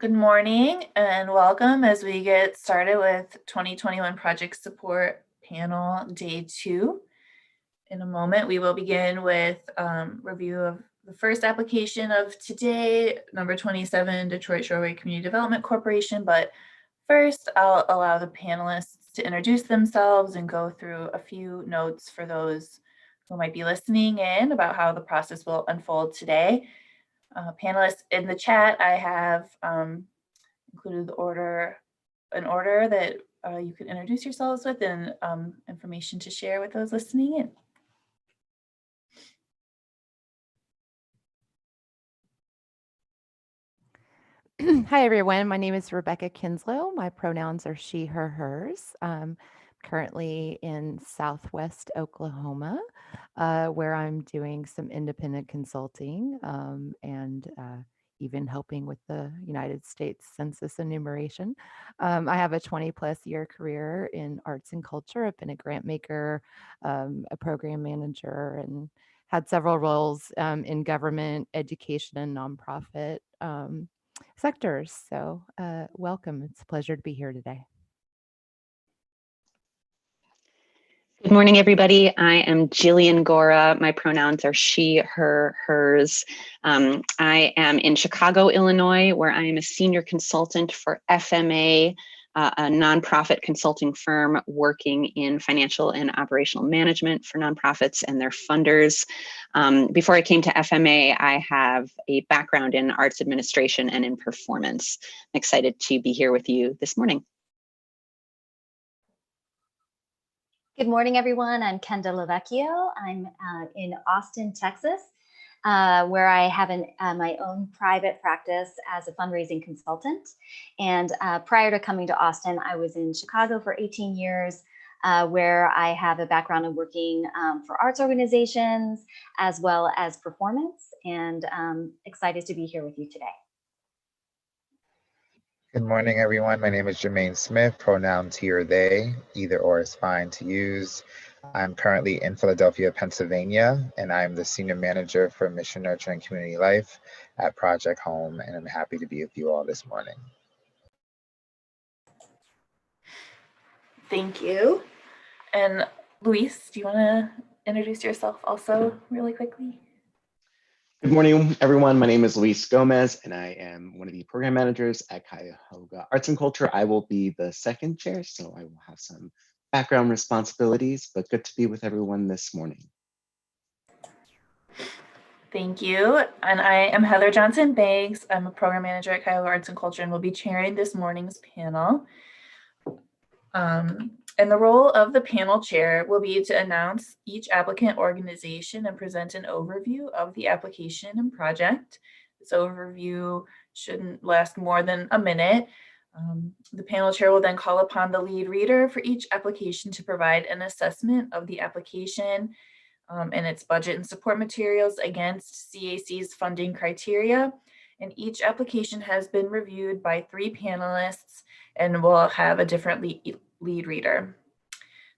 Good morning and welcome as we get started with 2021 Project Support Panel Day 2. In a moment, we will begin with review of the first application of today, number 27, Detroit Shoreway Community Development Corporation. But first, I'll allow the panelists to introduce themselves and go through a few notes for those who might be listening in about how the process will unfold today. Panelists in the chat, I have included an order that you can introduce yourselves with and information to share with those listening in. Hi, everyone. My name is Rebecca Kinslow. My pronouns are she, her, hers. Currently in Southwest Oklahoma, where I'm doing some independent consulting and even helping with the United States Census enumeration. I have a 20+ year career in arts and culture. I've been a grant maker, a program manager, and had several roles in government, education, and nonprofit sectors. So welcome. It's a pleasure to be here today. Good morning, everybody. I am Jillian Gora. My pronouns are she, her, hers. I am in Chicago, Illinois, where I am a senior consultant for FMA, a nonprofit consulting firm working in financial and operational management for nonprofits and their funders. Before I came to FMA, I have a background in arts administration and in performance. I'm excited to be here with you this morning. Good morning, everyone. I'm Kenda Lavecchio. I'm in Austin, Texas, where I have my own private practice as a fundraising consultant. And prior to coming to Austin, I was in Chicago for 18 years, where I have a background in working for arts organizations as well as performance, and excited to be here with you today. Good morning, everyone. My name is Jermaine Smith, pronouns he or they, either or is fine to use. I'm currently in Philadelphia, Pennsylvania, and I'm the Senior Manager for Mission Nurture and Community Life at Project Home, and I'm happy to be with you all this morning. Thank you. And Luis, do you want to introduce yourself also really quickly? Good morning, everyone. My name is Luis Gomez, and I am one of the program managers at Cuyahoga Arts and Culture. I will be the second chair, so I will have some background responsibilities, but good to be with everyone this morning. Thank you. And I am Heather Johnson-Banks. I'm a program manager at Cuyahoga Arts and Culture and will be chairing this morning's panel. And the role of the panel chair will be to announce each applicant organization and present an overview of the application and project. This overview shouldn't last more than a minute. The panel chair will then call upon the lead reader for each application to provide an assessment of the application and its budget and support materials against CAC's funding criteria. And each application has been reviewed by 3 panelists and will have a different lead reader.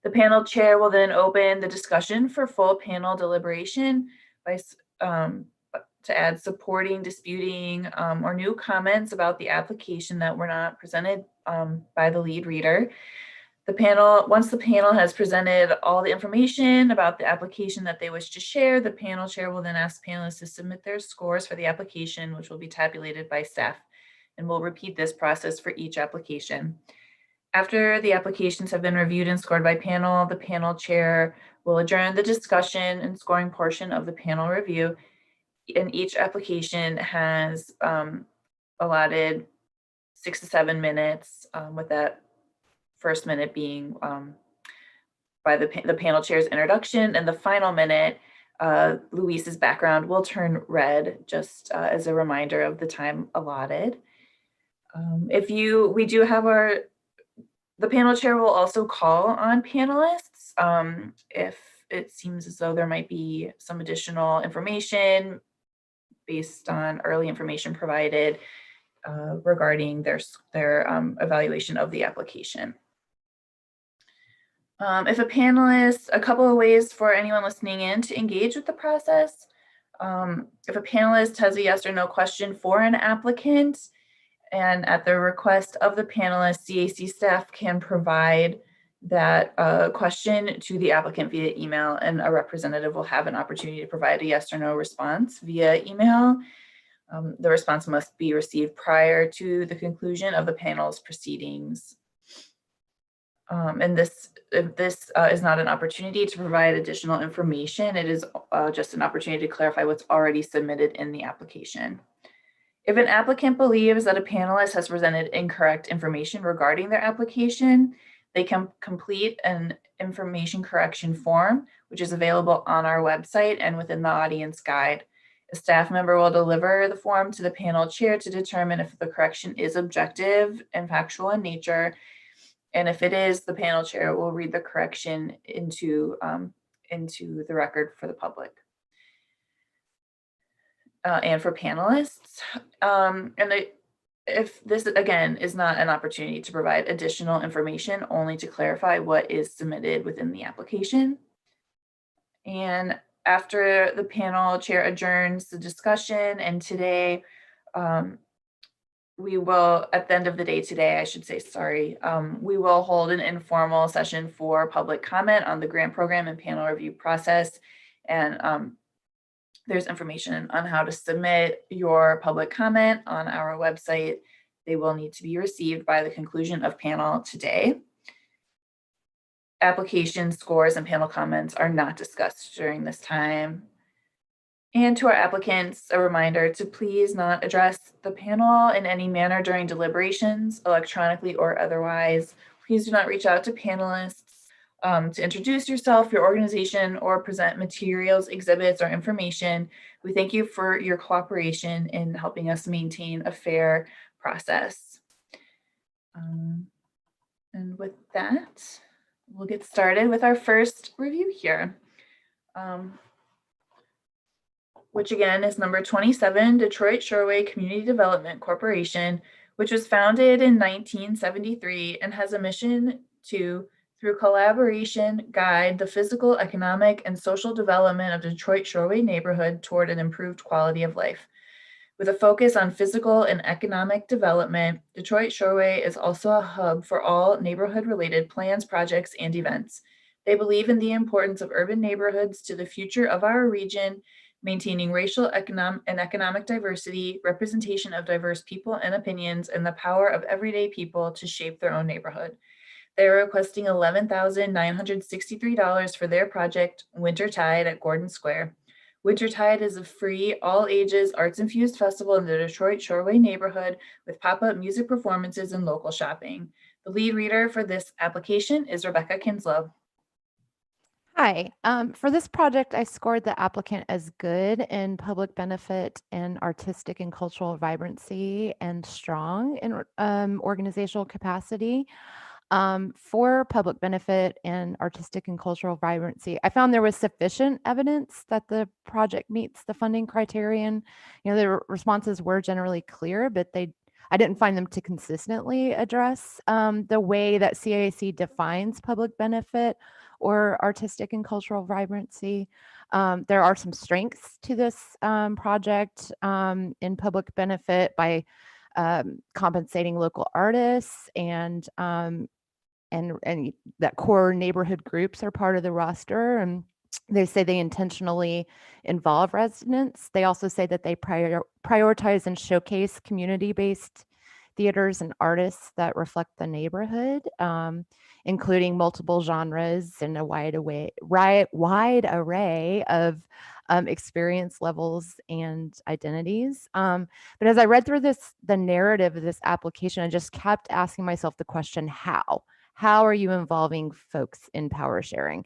The panel chair will then open the discussion for full panel deliberation by to add supporting, disputing, or new comments about the application that were not presented by the lead reader. Once the panel has presented all the information about the application that they wish to share, the panel chair will then ask panelists to submit their scores for the application, which will be tabulated by staff. And we'll repeat this process for each application. After the applications have been reviewed and scored by panel, the panel chair will adjourn the discussion and scoring portion of the panel review. And each application has allotted 6 to 7 minutes, with that first minute being by the panel chair's introduction, and the final minute, Luis's background will turn red, just as a reminder of the time allotted. We do have the panel chair will also call on panelists if it seems as though there might be some additional information based on early information provided regarding their evaluation of the application. If a panelist, a couple of ways for anyone listening in to engage with the process. If a panelist has a yes or no question for an applicant, And at the request of the panelists, CAC staff can provide that question to the applicant via email, and a representative will have an opportunity to provide a yes or no response via email. The response must be received prior to the conclusion of the panel's proceedings. And if this is not an opportunity to provide additional information. It is just an opportunity to clarify what's already submitted in the application. If an applicant believes that a panelist has presented incorrect information regarding their application, they can complete an information correction form, which is available on our website and within the audience guide. A staff member will deliver the form to the panel chair to determine if the correction is objective and factual in nature. And if it is, the panel chair will read the correction into the record for the public. And for panelists. If this, again, is not an opportunity to provide additional information, only to clarify what is submitted within the application. And after the panel chair adjourns the discussion, and today, we will, at the end of the day today, I should say, sorry, we will hold an informal session for public comment on the grant program and panel review process. And there's information on how to submit your public comment on our website. They will need to be received by the conclusion of panel today. Application scores and panel comments are not discussed during this time. And to our applicants, a reminder to please not address the panel in any manner during deliberations, electronically or otherwise. Please do not reach out to panelists to introduce yourself, your organization, or present materials, exhibits, or information. We thank you for your cooperation in helping us maintain a fair process. And with that, we'll get started with our first review here, which again is number 27, Detroit Shoreway Community Development Corporation, which was founded in 1973 and has a mission to, through collaboration, guide the physical, economic, and social development of Detroit Shoreway neighborhood toward an improved quality of life. With a focus on physical and economic development, Detroit Shoreway is also a hub for all neighborhood-related plans, projects, and events. They believe in the importance of urban neighborhoods to the future of our region, maintaining racial, economic diversity, representation of diverse people and opinions, and the power of everyday people to shape their own neighborhood. They are requesting $11,963 for their project, Wintertide at Gordon Square. Wintertide is a free, all-ages, arts-infused festival in the Detroit Shoreway neighborhood with pop-up music performances and local shopping. The lead reader for this application is Rebecca Kinslow. Hi, for this project, I scored the applicant as good in public benefit and artistic and cultural vibrancy and strong in organizational capacity. For public benefit and artistic and cultural vibrancy, I found there was sufficient evidence that the project meets the funding criterion. You know, the responses were generally clear, but I didn't find them to consistently address the way that CAC defines public benefit or artistic and cultural vibrancy. There are some strengths to this project in public benefit by compensating local artists and that core neighborhood groups are part of the roster. And they say they intentionally involve residents. They also say that they prioritize and showcase community-based theaters and artists that reflect the neighborhood, including multiple genres and a wide array of experience levels and identities. But as I read through the narrative of this application, I just kept asking myself the question, how? How are you involving folks in power sharing?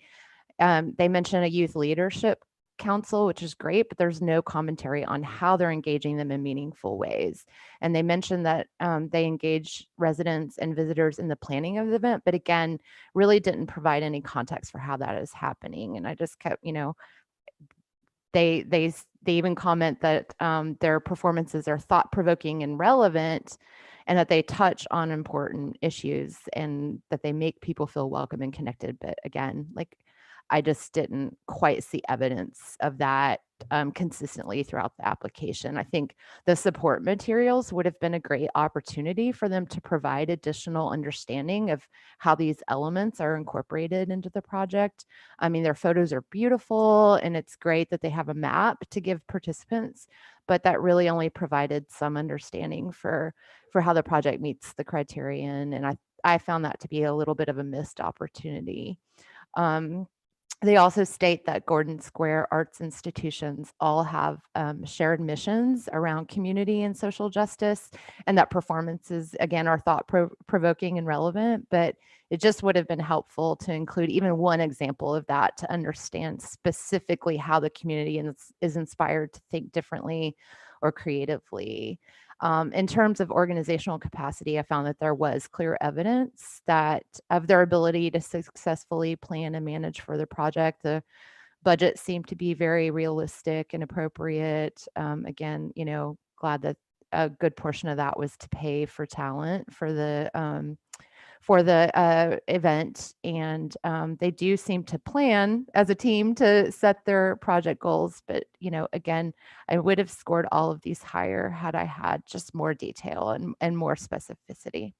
They mention a youth leadership council, which is great, but there's no commentary on how they're engaging them in meaningful ways. And they mentioned that they engage residents and visitors in the planning of the event, but again, really didn't provide any context for how that is happening. And I just kept, they even comment that their performances are thought-provoking and relevant, and that they touch on important issues and that they make people feel welcome and connected. But again, I just didn't quite see evidence of that consistently throughout the application. I think the support materials would have been a great opportunity for them to provide additional understanding of how these elements are incorporated into the project. I mean, their photos are beautiful, and it's great that they have a map to give participants, but that really only provided some understanding for how the project meets the criterion. And I found that to be a little bit of a missed opportunity. They also state that Gordon Square arts institutions all have shared missions around community and social justice, and that performances, again, are thought-provoking and relevant, but it just would have been helpful to include even one example of that to understand specifically how the community is inspired to think differently or creatively. In terms of organizational capacity, I found that there was clear evidence that of their ability to successfully plan and manage for the project. The budget seemed to be very realistic and appropriate. Again, glad that a good portion of that was to pay for talent for the event, and they do seem to plan as a team to set their project goals. But again, I would have scored all of these higher had I had just more detail and more specificity.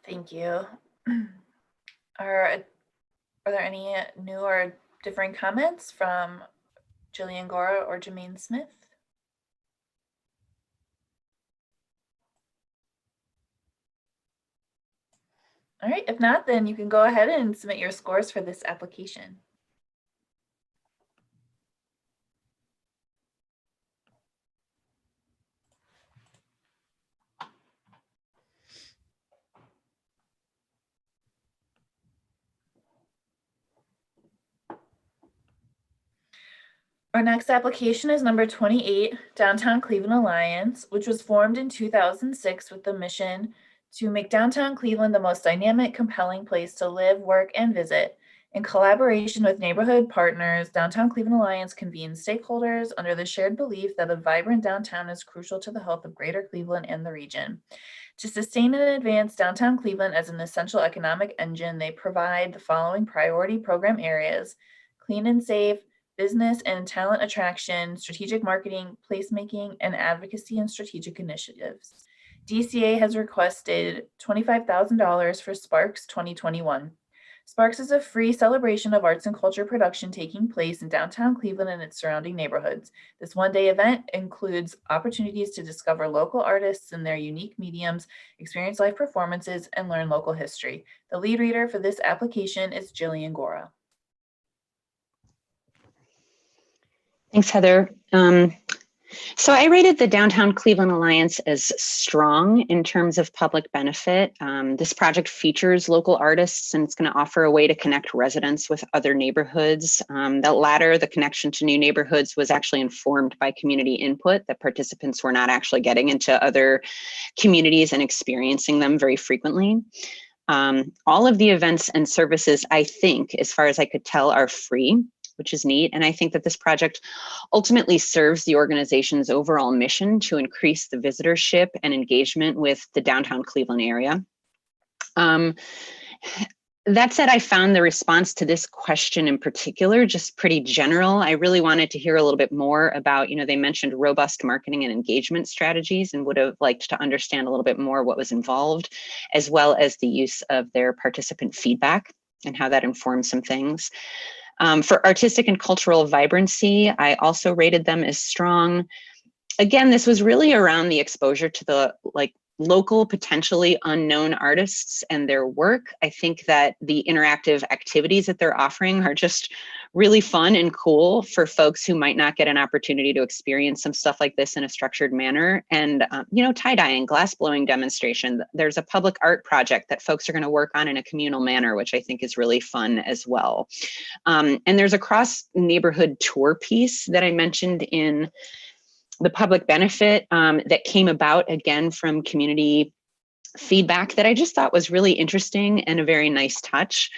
Thank you. Are there any new or differing comments from Jillian Gora or Jermaine Smith? All right, if not, then you can go ahead and submit your scores for this application. Our next application is number 28, Downtown Cleveland Alliance, which was formed in 2006 with the mission to make downtown Cleveland the most dynamic, compelling place to live, work, and visit. In collaboration with neighborhood partners, Downtown Cleveland Alliance convenes stakeholders under the shared belief that a vibrant downtown is crucial to the health of greater Cleveland and the region. To sustain and advance downtown Cleveland as an essential economic engine, they provide the following priority program areas: clean and safe, business and talent attraction, strategic marketing, placemaking, and advocacy and strategic initiatives. DCA has requested $25,000 for Sparks 2021. Sparks is a free celebration of arts and culture production taking place in downtown Cleveland and its surrounding neighborhoods. This one-day event includes opportunities to discover local artists and their unique mediums, experience live performances, and learn local history. The lead reader for this application is Jillian Gora. Thanks, Heather. So I rated the Downtown Cleveland Alliance as strong in terms of public benefit. This project features local artists, and it's going to offer a way to connect residents with other neighborhoods. That latter, the connection to new neighborhoods, was actually informed by community input, that participants were not actually getting into other communities and experiencing them very frequently. All of the events and services, I think, as far as I could tell, are free, which is neat. And I think that this project ultimately serves the organization's overall mission to increase the visitorship and engagement with the downtown Cleveland area. That said, I found the response to this question in particular just pretty general. I really wanted to hear a little bit more about, they mentioned robust marketing and engagement strategies, and would have liked to understand a little bit more what was involved, as well as the use of their participant feedback and how that informs some things. For artistic and cultural vibrancy, I also rated them as strong. Again, this was really around the exposure to the local, potentially unknown artists and their work. I think that the interactive activities that they're offering are just really fun and cool for folks who might not get an opportunity to experience some stuff like this in a structured manner. And, tie-dyeing, glass blowing demonstration. There's a public art project that folks are going to work on in a communal manner, which I think is really fun as well. And there's a cross-neighborhood tour piece that I mentioned in the public benefit that came about, again, from community feedback that I just thought was really interesting and a very nice touch.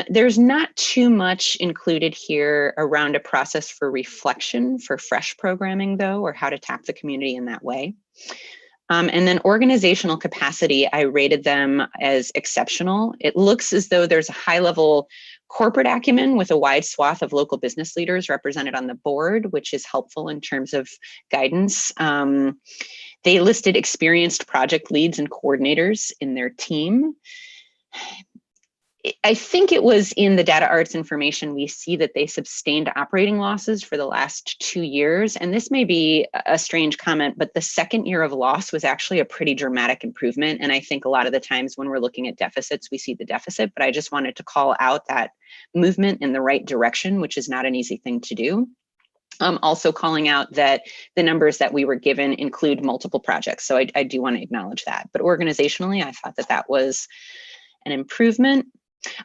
There's not too much included here around a process for reflection for fresh programming, though, or how to tap the community in that way. And then organizational capacity, I rated them as exceptional. It looks as though there's a high level corporate acumen with a wide swath of local business leaders represented on the board, which is helpful in terms of guidance. They listed experienced project leads and coordinators in their team. I think it was in the data arts information, we see that they sustained operating losses for the last 2 years. And this may be a strange comment, but the second year of loss was actually a pretty dramatic improvement. And I think a lot of the times when we're looking at deficits, we see the deficit, but I just wanted to call out that movement in the right direction, which is not an easy thing to do. Also calling out that the numbers that we were given include multiple projects. So I do want to acknowledge that. But organizationally, I thought that that was an improvement.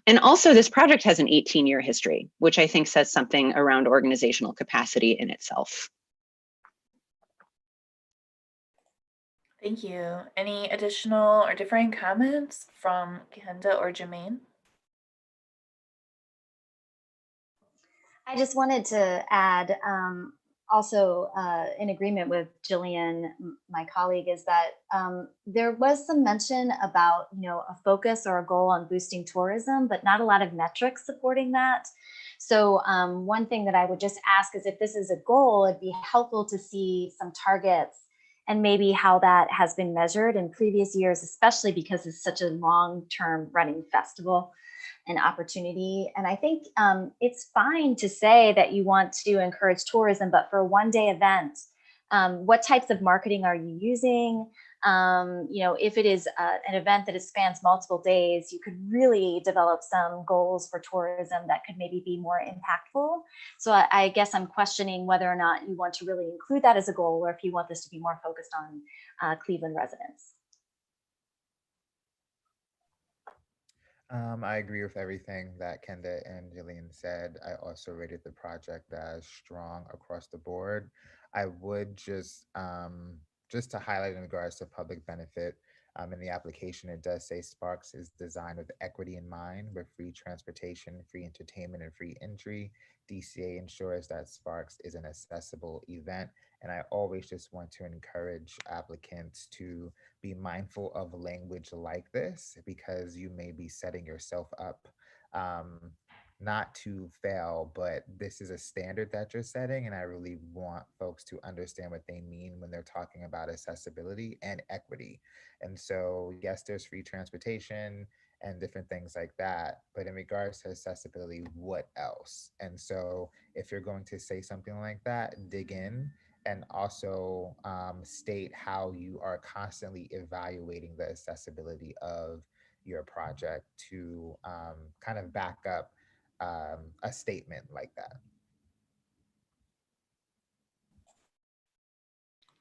And also this project has an 18-year history, which I think says something around organizational capacity in itself. Thank you. Any additional or differing comments from Kenda or Jermaine? I just wanted to add, also in agreement with Jillian, my colleague, is that there was some mention about, a focus or a goal on boosting tourism, but not a lot of metrics supporting that. So one thing that I would just ask is, if this is a goal, it'd be helpful to see some targets and maybe how that has been measured in previous years, especially because it's such a long-term running festival and opportunity. And I think it's fine to say that you want to encourage tourism, but for a one-day event, what types of marketing are you using? If it is an event that spans multiple days, you could really develop some goals for tourism that could maybe be more impactful. So I guess I'm questioning whether or not you want to really include that as a goal, or if you want this to be more focused on Cleveland residents. I agree with everything that Kenda and Jillian said. I also rated the project as strong across the board. I would just to highlight in regards to public benefit, in the application, it does say Sparks is designed with equity in mind, with free transportation, free entertainment, and free entry. DCA ensures that Sparks is an accessible event. And I always just want to encourage applicants to be mindful of language like this, because you may be setting yourself up not to fail, but this is a standard that you're setting. And I really want folks to understand what they mean when they're talking about accessibility and equity. And so, yes, there's free transportation and different things like that. But in regards to accessibility, what else? And so if you're going to say something like that, dig in, and also state how you are constantly evaluating the accessibility of your project to kind of back up a statement like that.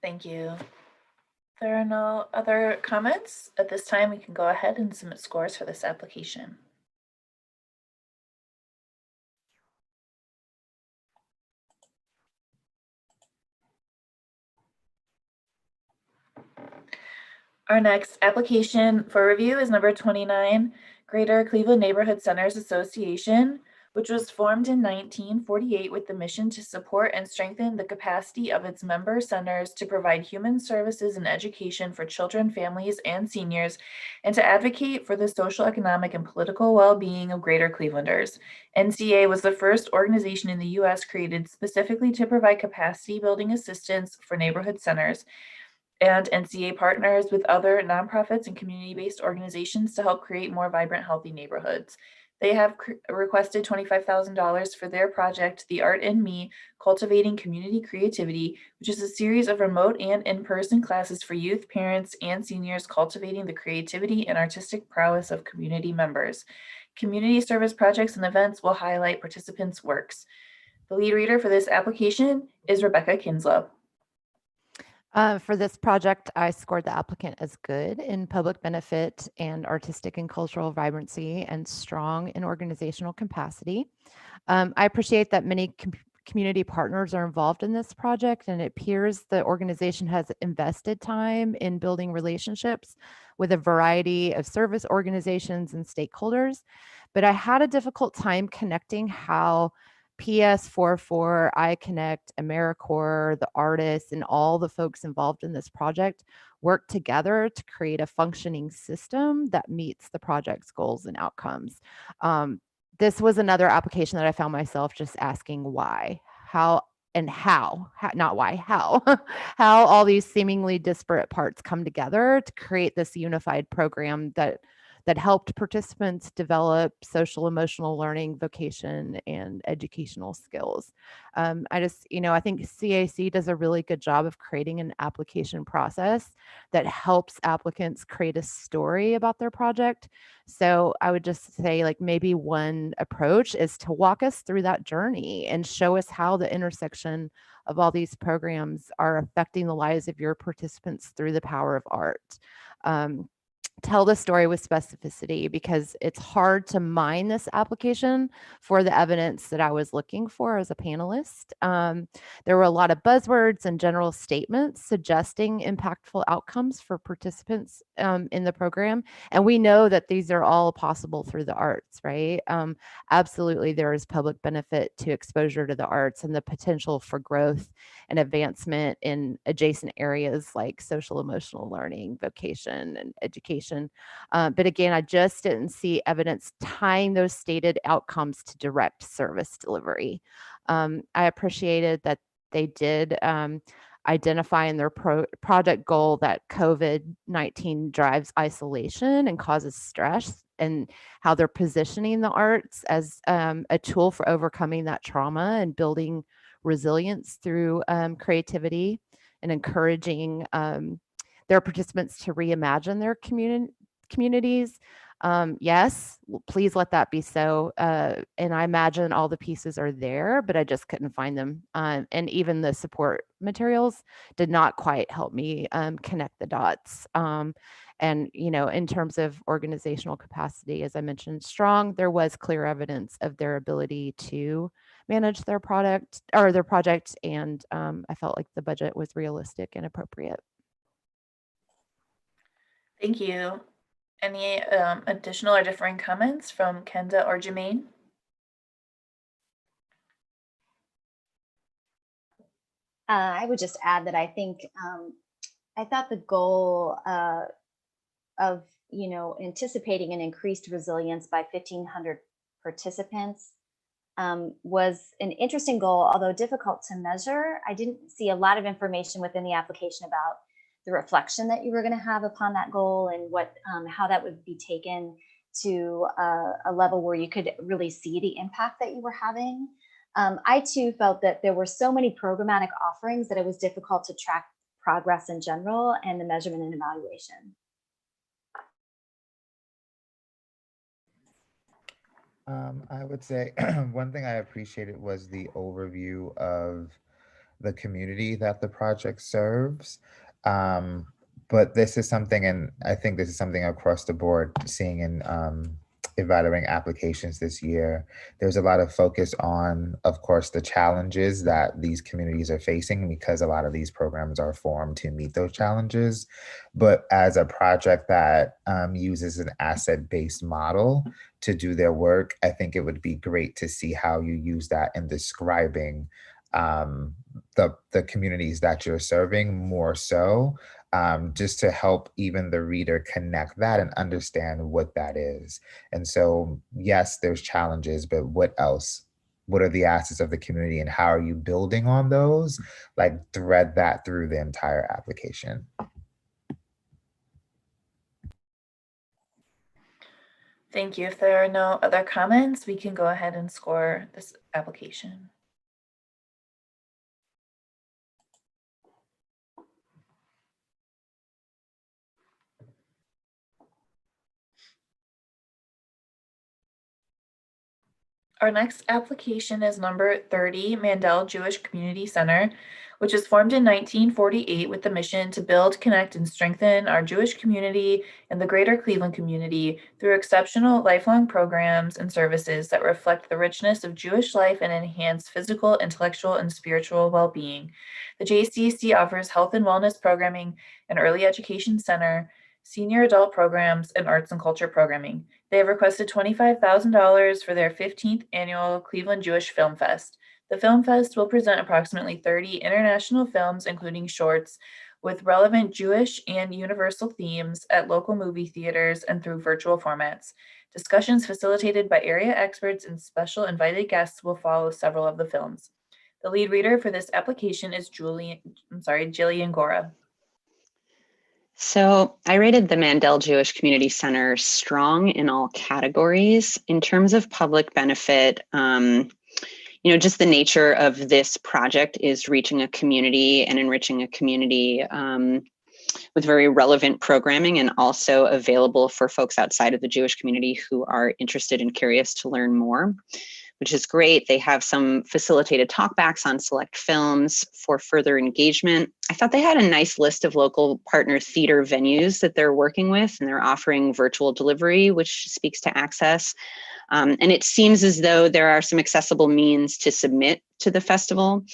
Thank you. If there are no other comments at this time, we can go ahead and submit scores for this application. Our next application for review is number 29, Greater Cleveland Neighborhood Centers Association, which was formed in 1948 with the mission to support and strengthen the capacity of its member centers to provide human services and education for children, families, and seniors, and to advocate for the social, economic, and political well-being of Greater Clevelanders. NCA was the first organization in the U.S. created specifically to provide capacity building assistance for neighborhood centers. And NCA partners with other nonprofits and community-based organizations to help create more vibrant, healthy neighborhoods. They have requested $25,000 for their project, The Art in Me, Cultivating Community Creativity, which is a series of remote and in-person classes for youth, parents, and seniors cultivating the creativity and artistic prowess of community members. Community service projects and events will highlight participants' works. The lead reader for this application is Rebecca Kinslow. For this project, I scored the applicant as good in public benefit and artistic and cultural vibrancy, and strong in organizational capacity. I appreciate that many community partners are involved in this project, and it appears the organization has invested time in building relationships with a variety of service organizations and stakeholders. But I had a difficult time connecting how PS44, iConnect, AmeriCorps, the artists, and all the folks involved in this project work together to create a functioning system that meets the project's goals and outcomes. This was another application that I found myself just asking why, how, and how not why, how, how all these seemingly disparate parts come together to create this unified program that helped participants develop social emotional learning, vocation, and educational skills. I think CAC does a really good job of creating an application process that helps applicants create a story about their project. So I would just say, like, maybe one approach is to walk us through that journey and show us how the intersection of all these programs are affecting the lives of your participants through the power of art. Tell the story with specificity, because it's hard to mine this application for the evidence that I was looking for as a panelist. There were a lot of buzzwords and general statements suggesting impactful outcomes for participants in the program. And we know that these are all possible through the arts, right? Absolutely, there is public benefit to exposure to the arts and the potential for growth and advancement in adjacent areas like social emotional learning, vocation, and education. But again, I just didn't see evidence tying those stated outcomes to direct service delivery. I appreciated that they did identify in their project goal that COVID-19 drives isolation and causes stress, and how they're positioning the arts as a tool for overcoming that trauma and building resilience through creativity, and encouraging their participants to reimagine their communities. Yes, please let that be so. And I imagine all the pieces are there, but I just couldn't find them. And even the support materials did not quite help me connect the dots. And, in terms of organizational capacity, as I mentioned, strong, there was clear evidence of their ability to manage their project. And I felt like the budget was realistic and appropriate. Thank you. Any additional or differing comments from Kenda or Jermaine? I would just add that I think I thought the goal of anticipating an increased resilience by 1,500 participants was an interesting goal, although difficult to measure. I didn't see a lot of information within the application about the reflection that you were going to have upon that goal, and how that would be taken to a level where you could really see the impact that you were having. I too felt that there were so many programmatic offerings that it was difficult to track progress in general and the measurement and evaluation. I would say one thing I appreciated was the overview of the community that the project serves. But this is something, and I think this is something across the board, seeing in evaluating applications this year, there's a lot of focus on, of course, the challenges that these communities are facing, because a lot of these programs are formed to meet those challenges. But as a project that uses an asset-based model to do their work, I think it would be great to see how you use that in describing the communities that you're serving more so, just to help even the reader connect that and understand what that is. And so, yes, there's challenges, but what else? What are the assets of the community, and how are you building on those? Like, thread that through the entire application. Thank you. If there are no other comments, we can go ahead and score this application. Our next application is number 30, Mandel Jewish Community Center, which was formed in 1948 with the mission to build, connect, and strengthen our Jewish community and the greater Cleveland community through exceptional lifelong programs and services that reflect the richness of Jewish life and enhance physical, intellectual, and spiritual well-being. The JCC offers health and wellness programming, an early education center, senior adult programs, and arts and culture programming. They have requested $25,000 for their 15th annual Cleveland Jewish Film Fest. The Film Fest will present approximately 30 international films, including shorts, with relevant Jewish and universal themes at local movie theaters and through virtual formats. Discussions facilitated by area experts and special invited guests will follow several of the films. The lead reader for this application is Jillian Gora. So I rated the Mandel Jewish Community Center strong in all categories. In terms of public benefit, just the nature of this project is reaching a community and enriching a community with very relevant programming, and also available for folks outside of the Jewish community who are interested and curious to learn more, which is great. They have some facilitated talkbacks on select films for further engagement. I thought they had a nice list of local partner theater venues that they're working with, and they're offering virtual delivery, which speaks to access. And it seems as though there are some accessible means to submit to the festival.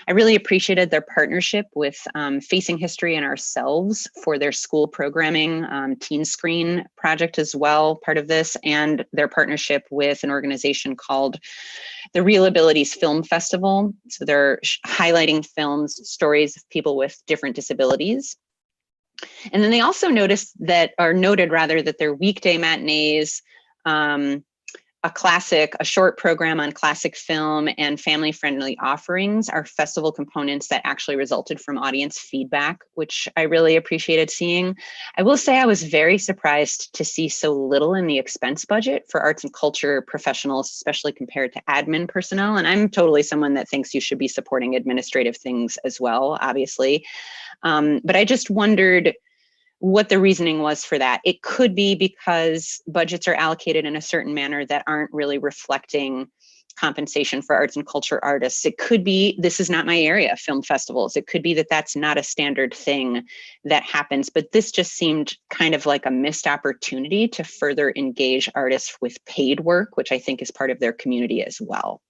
I really appreciated their partnership with Facing History and Ourselves for their school programming, Teen Screen project as well, part of this, and their partnership with an organization called the Real Abilities Film Festival. So they're highlighting films, stories of people with different disabilities. And then they also noted that their weekday matinees, a short program on classic film, and family-friendly offerings are festival components that actually resulted from audience feedback, which I really appreciated seeing. I will say I was very surprised to see so little in the expense budget for arts and culture professionals, especially compared to admin personnel. And I'm totally someone that thinks you should be supporting administrative things as well, obviously. But I just wondered what the reasoning was for that. It could be because budgets are allocated in a certain manner that aren't really reflecting compensation for arts and culture artists. It could be, this is not my area, film festivals. It could be that that's not a standard thing that happens, but this just seemed kind of like a missed opportunity to further engage artists with paid work, which I think is part of their community as well.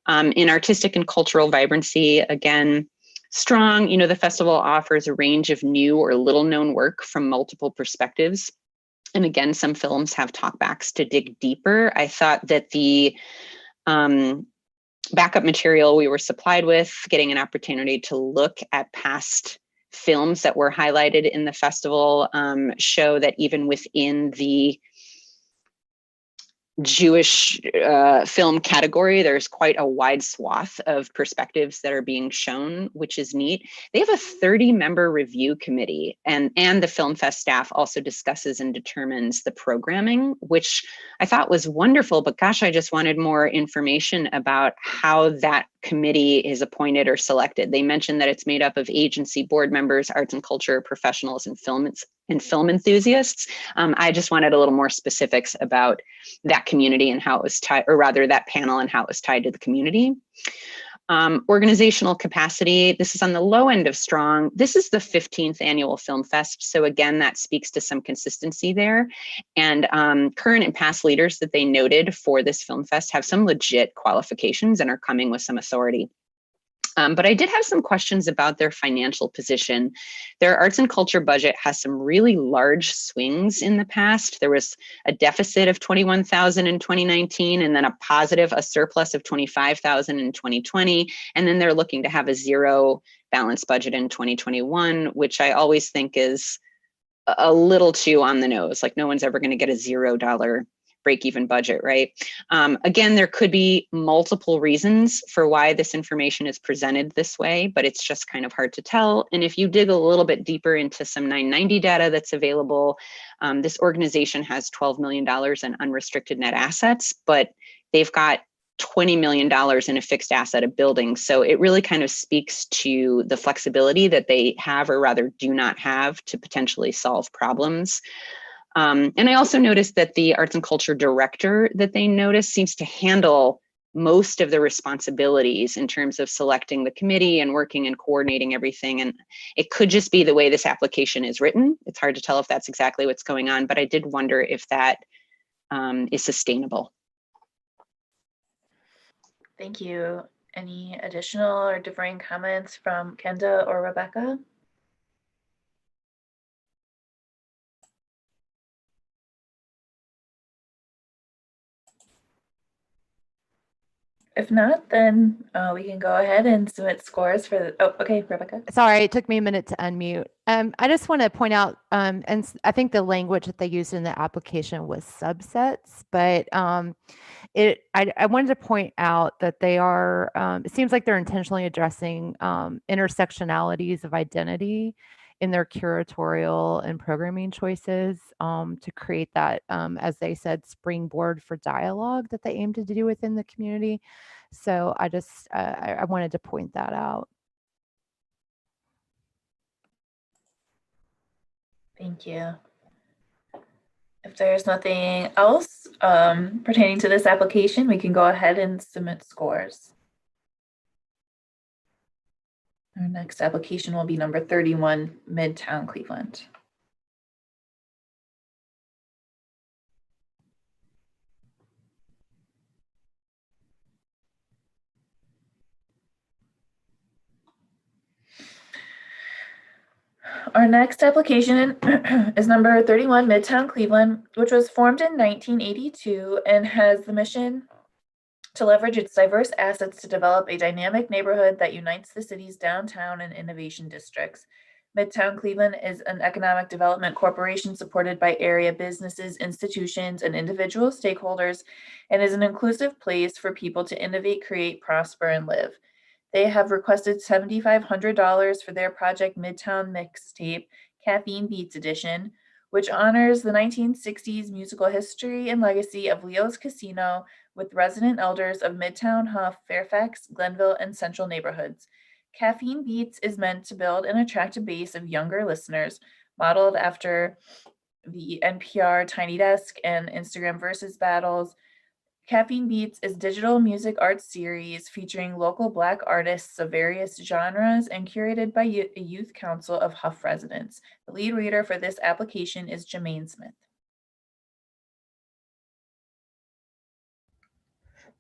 In artistic and cultural vibrancy, again, strong. The festival offers a range of new or little known work from multiple perspectives. And again, some films have talkbacks to dig deeper. I thought that the backup material we were supplied with, getting an opportunity to look at past films that were highlighted in the festival, show that even within the Jewish film category, there's quite a wide swath of perspectives that are being shown, which is neat. They have a 30-member review committee, and the Film Fest staff also discusses and determines the programming, which I thought was wonderful, but gosh, I just wanted more information about how that committee is appointed or selected. They mentioned that it's made up of agency board members, arts and culture professionals, and film enthusiasts. I just wanted a little more specifics about that community and how it was tied, or rather that panel and how it was tied to the community. Organizational capacity, this is on the low end of strong. This is the 15th annual Film Fest. So again, that speaks to some consistency there. And current and past leaders that they noted for this Film Fest have some legit qualifications and are coming with some authority. But I did have some questions about their financial position. Their arts and culture budget has some really large swings in the past. There was a deficit of $21,000 in 2019, and then a surplus of $25,000 in 2020. And then they're looking to have a zero balance budget in 2021, which I always think is a little too on the nose. Like, no one's ever going to get a $0 break-even budget, right? Again, there could be multiple reasons for why this information is presented this way, but it's just kind of hard to tell. And if you dig a little bit deeper into some 990 data that's available, this organization has $12 million in unrestricted net assets, but they've got $20 million in a fixed asset of building. So it really kind of speaks to the flexibility that they have, or rather do not have, to potentially solve problems. And I also noticed that the arts and culture director that they noticed seems to handle most of the responsibilities in terms of selecting the committee and working and coordinating everything. And it could just be the way this application is written. It's hard to tell if that's exactly what's going on, but I did wonder if that is sustainable. Thank you. Any additional or differing comments from Kenda or Rebecca? If not, then we can go ahead and submit scores for the, oh, okay, Rebecca. Sorry, it took me a minute to unmute. I just want to point out, I think the language that they used in the application was subsets, but I wanted to point out that they are, it seems like they're intentionally addressing intersectionalities of identity in their curatorial and programming choices to create that, as they said, springboard for dialogue that they aim to do within the community. So I wanted to point that out. Thank you. If there's nothing else pertaining to this application, we can go ahead and submit scores. Our next application will be number 31, MidTown Cleveland. Our next application is number 31, MidTown Cleveland, which was formed in 1982 and has the mission to leverage its diverse assets to develop a dynamic neighborhood that unites the city's downtown and innovation districts. MidTown Cleveland is an economic development corporation supported by area businesses, institutions, and individual stakeholders, and is an inclusive place for people to innovate, create, prosper, and live. They have requested $7,500 for their project Midtown Mixtape, Caffeine Beats Edition, which honors the 1960s musical history and legacy of Leo's Casino with resident elders of Midtown, Huff, Fairfax, Glenville, and Central neighborhoods. Caffeine Beats is meant to build and attract a base of younger listeners, modeled after the NPR Tiny Desk and Instagram Versus battles. Caffeine Beats is digital music arts series featuring local Black artists of various genres and curated by a youth council of Huff residents. The lead reader for this application is Jermaine Smith.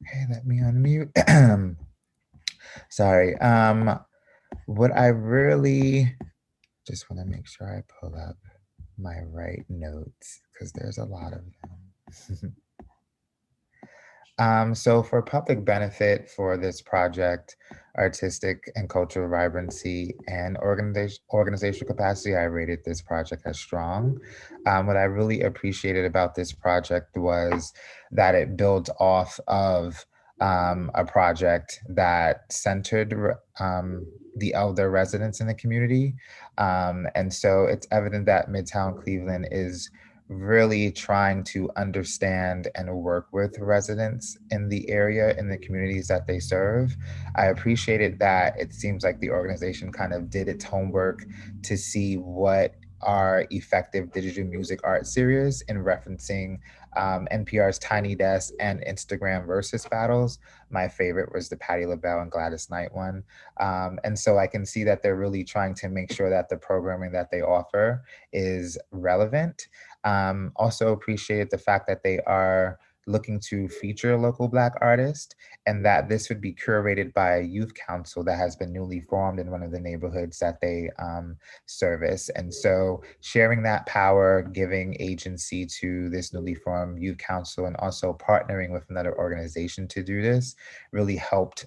Okay, let me unmute. Sorry. What I really just want to make sure I pull up my right notes because there's a lot of them. So for public benefit for this project, artistic and cultural vibrancy and organizational capacity, I rated this project as strong. What I really appreciated about this project was that it built off of a project that centered the elder residents in the community. And so it's evident that Midtown Cleveland is really trying to understand and work with residents in the area, in the communities that they serve. I appreciated that it seems like the organization kind of did its homework to see what are effective digital music art series in referencing NPR's Tiny Desk and Instagram Versus battles. My favorite was the Patti LaBelle and Gladys Knight one. And so I can see that they're really trying to make sure that the programming that they offer is relevant. Also appreciated the fact that they are looking to feature local Black artists and that this would be curated by a youth council that has been newly formed in one of the neighborhoods that they service. And so sharing that power, giving agency to this newly formed youth council and also partnering with another organization to do this really helped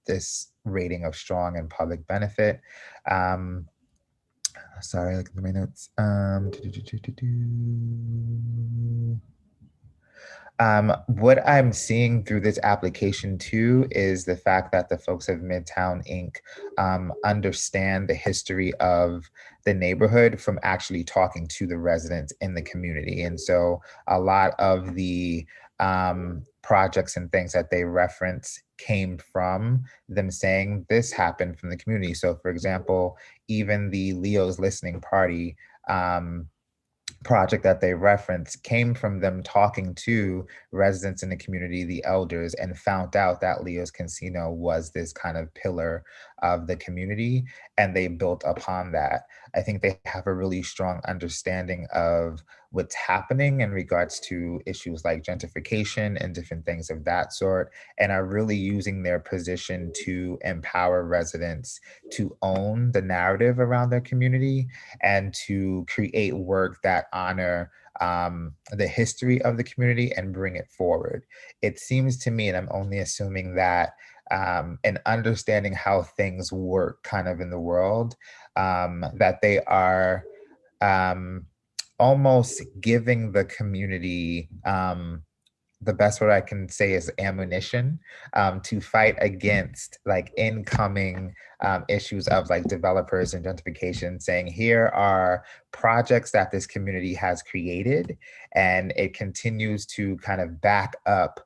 this rating of strong and public benefit. Sorry, look at my notes. What I'm seeing through this application too is the fact that the folks of MidTown Inc. Understand the history of the neighborhood from actually talking to the residents in the community. And so a lot of the projects and things that they reference came from them saying this happened from the community. So for example, even the Leo's Listening Party project that they referenced came from them talking to residents in the community, the elders, and found out that Leo's Casino was this kind of pillar of the community, and they built upon that. I think they have a really strong understanding of what's happening in regards to issues like gentrification and different things of that sort, and are really using their position to empower residents to own the narrative around their community and to create work that honor the history of the community and bring it forward. It seems to me, and I'm only assuming that, and understanding how things work kind of in the world, that they are almost giving the community, the best word I can say is ammunition, to fight against like incoming issues of like developers and gentrification, saying here are projects that this community has created, and it continues to kind of back up,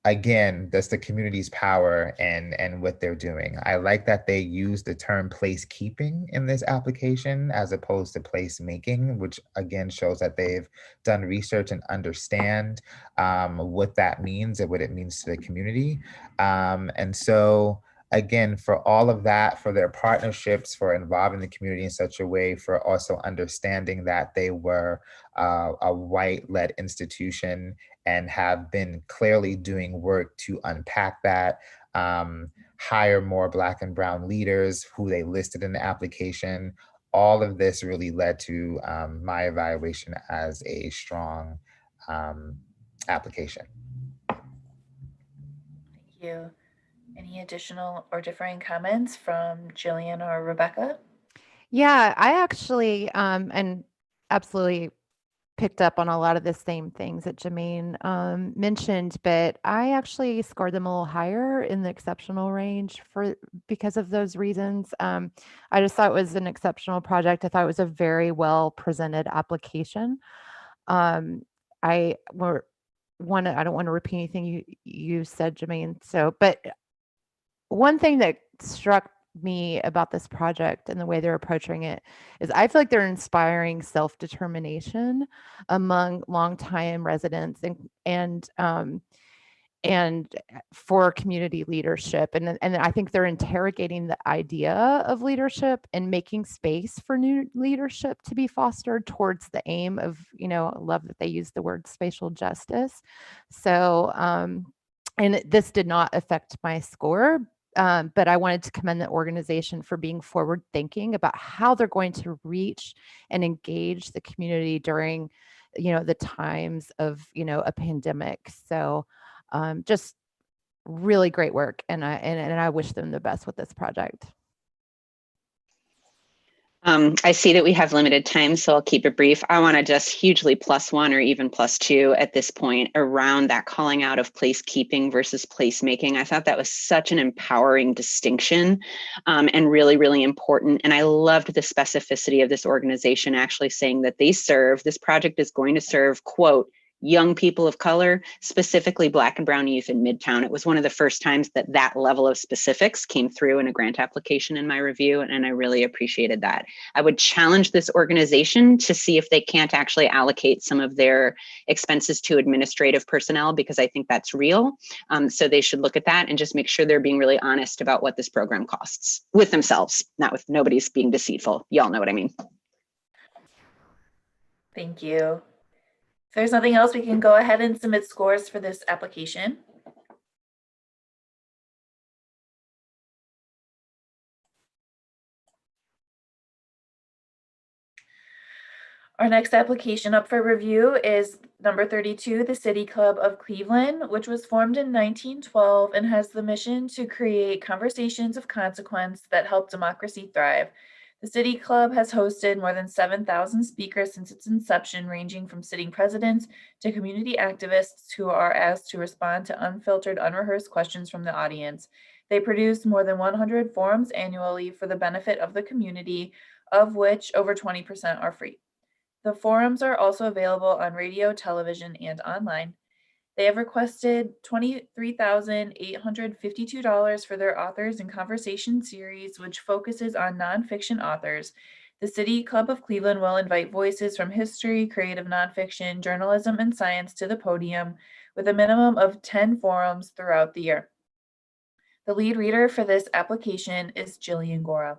again, that's the community's power and what they're doing. I like that they use the term placekeeping in this application as opposed to placemaking, which again shows that they've done research and understand what that means and what it means to the community. And so again, for all of that, for their partnerships, for involving the community in such a way, for also understanding that they were a white-led institution and have been clearly doing work to unpack that, hire more Black and Brown leaders who they listed in the application. All of this really led to my evaluation as a strong application. Thank you. Any additional or differing comments from Jillian or Rebecca? Yeah, I actually and absolutely picked up on a lot of the same things that Jermaine mentioned, but I actually scored them a little higher in the exceptional range because of those reasons. I just thought it was an exceptional project. I thought it was a very well presented application. I don't want to repeat anything you said, Jermaine. But one thing that struck me about this project and the way they're approaching it is I feel like they're inspiring self-determination among longtime residents and for community leadership. And I think they're interrogating the idea of leadership and making space for new leadership to be fostered towards the aim of, I love that they use the word spatial justice. So, and this did not affect my score, but I wanted to commend the organization for being forward thinking about how they're going to reach and engage the community during, the times of, a pandemic. So just really great work. And I wish them the best with this project. I see that we have limited time, so I'll keep it brief. I want to just hugely +1 or even +2 at this point around that calling out of placekeeping versus placemaking. I thought that was such an empowering distinction and really, really important. And I loved the specificity of this organization actually saying that this project is going to serve, quote, young people of color, specifically Black and Brown youth in Midtown. It was one of the first times that level of specifics came through in a grant application in my review, and I really appreciated that. I would challenge this organization to see if they can't actually allocate some of their expenses to administrative personnel, because I think that's real. So they should look at that and just make sure they're being really honest about what this program costs with themselves, not with nobody's being deceitful. Y'all know what I mean. Thank you. If there's nothing else, we can go ahead and submit scores for this application. Our next application up for review is number 32, the City Club of Cleveland, which was formed in 1912 and has the mission to create conversations of consequence that help democracy thrive. The City Club has hosted more than 7,000 speakers since its inception, ranging from sitting presidents to community activists who are asked to respond to unfiltered, unrehearsed questions from the audience. They produce more than 100 forums annually for the benefit of the community, of which over 20% are free. The forums are also available on radio, television, and online. They have requested $23,852 for their Authors in Conversation series, which focuses on nonfiction authors. The City Club of Cleveland will invite voices from history, creative nonfiction, journalism, and science to the podium, with a minimum of 10 forums throughout the year. The lead reader for this application is Jillian Gora.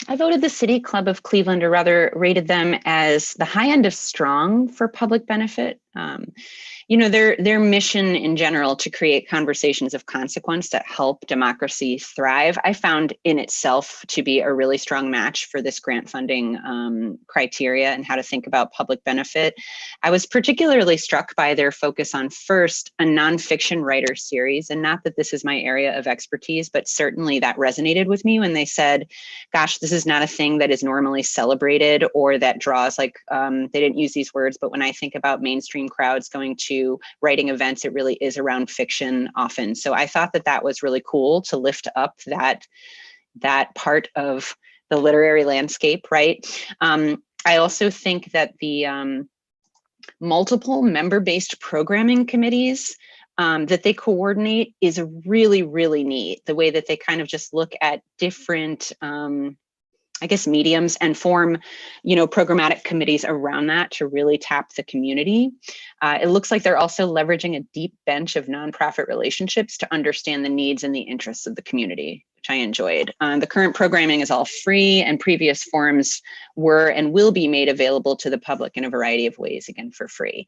I voted the City Club of Cleveland, or rather rated them as the high end of strong for public benefit. You know, their mission in general to create conversations of consequence that help democracy thrive, I found in itself to be a really strong match for this grant funding criteria and how to think about public benefit. I was particularly struck by their focus on, first, a nonfiction writer series, and not that this is my area of expertise, but certainly that resonated with me when they said, gosh, this is not a thing that is normally celebrated or that draws, like, they didn't use these words, but when I think about mainstream crowds going to writing events, it really is around fiction often. So I thought that that was really cool to lift up that part of the literary landscape, right? I also think that the multiple member-based programming committees that they coordinate is really, really neat. The way that they kind of just look at different I guess, mediums and form, you know, programmatic committees around that to really tap the community. It looks like they're also leveraging a deep bench of nonprofit relationships to understand the needs and the interests of the community, which I enjoyed. The current programming is all free, and previous forms were and will be made available to the public in a variety of ways, again, for free.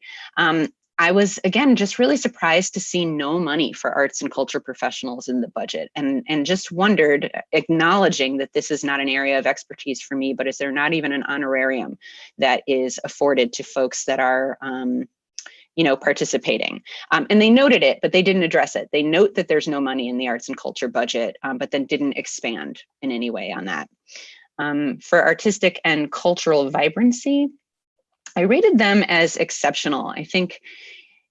I was, again, just really surprised to see no money for arts and culture professionals in the budget, and just wondered, acknowledging that this is not an area of expertise for me, but is there not even an honorarium that is afforded to folks that are, you know, participating? And they noted it, but they didn't address it. They note that there's no money in the arts and culture budget, but then didn't expand in any way on that. For artistic and cultural vibrancy, I rated them as exceptional. I think,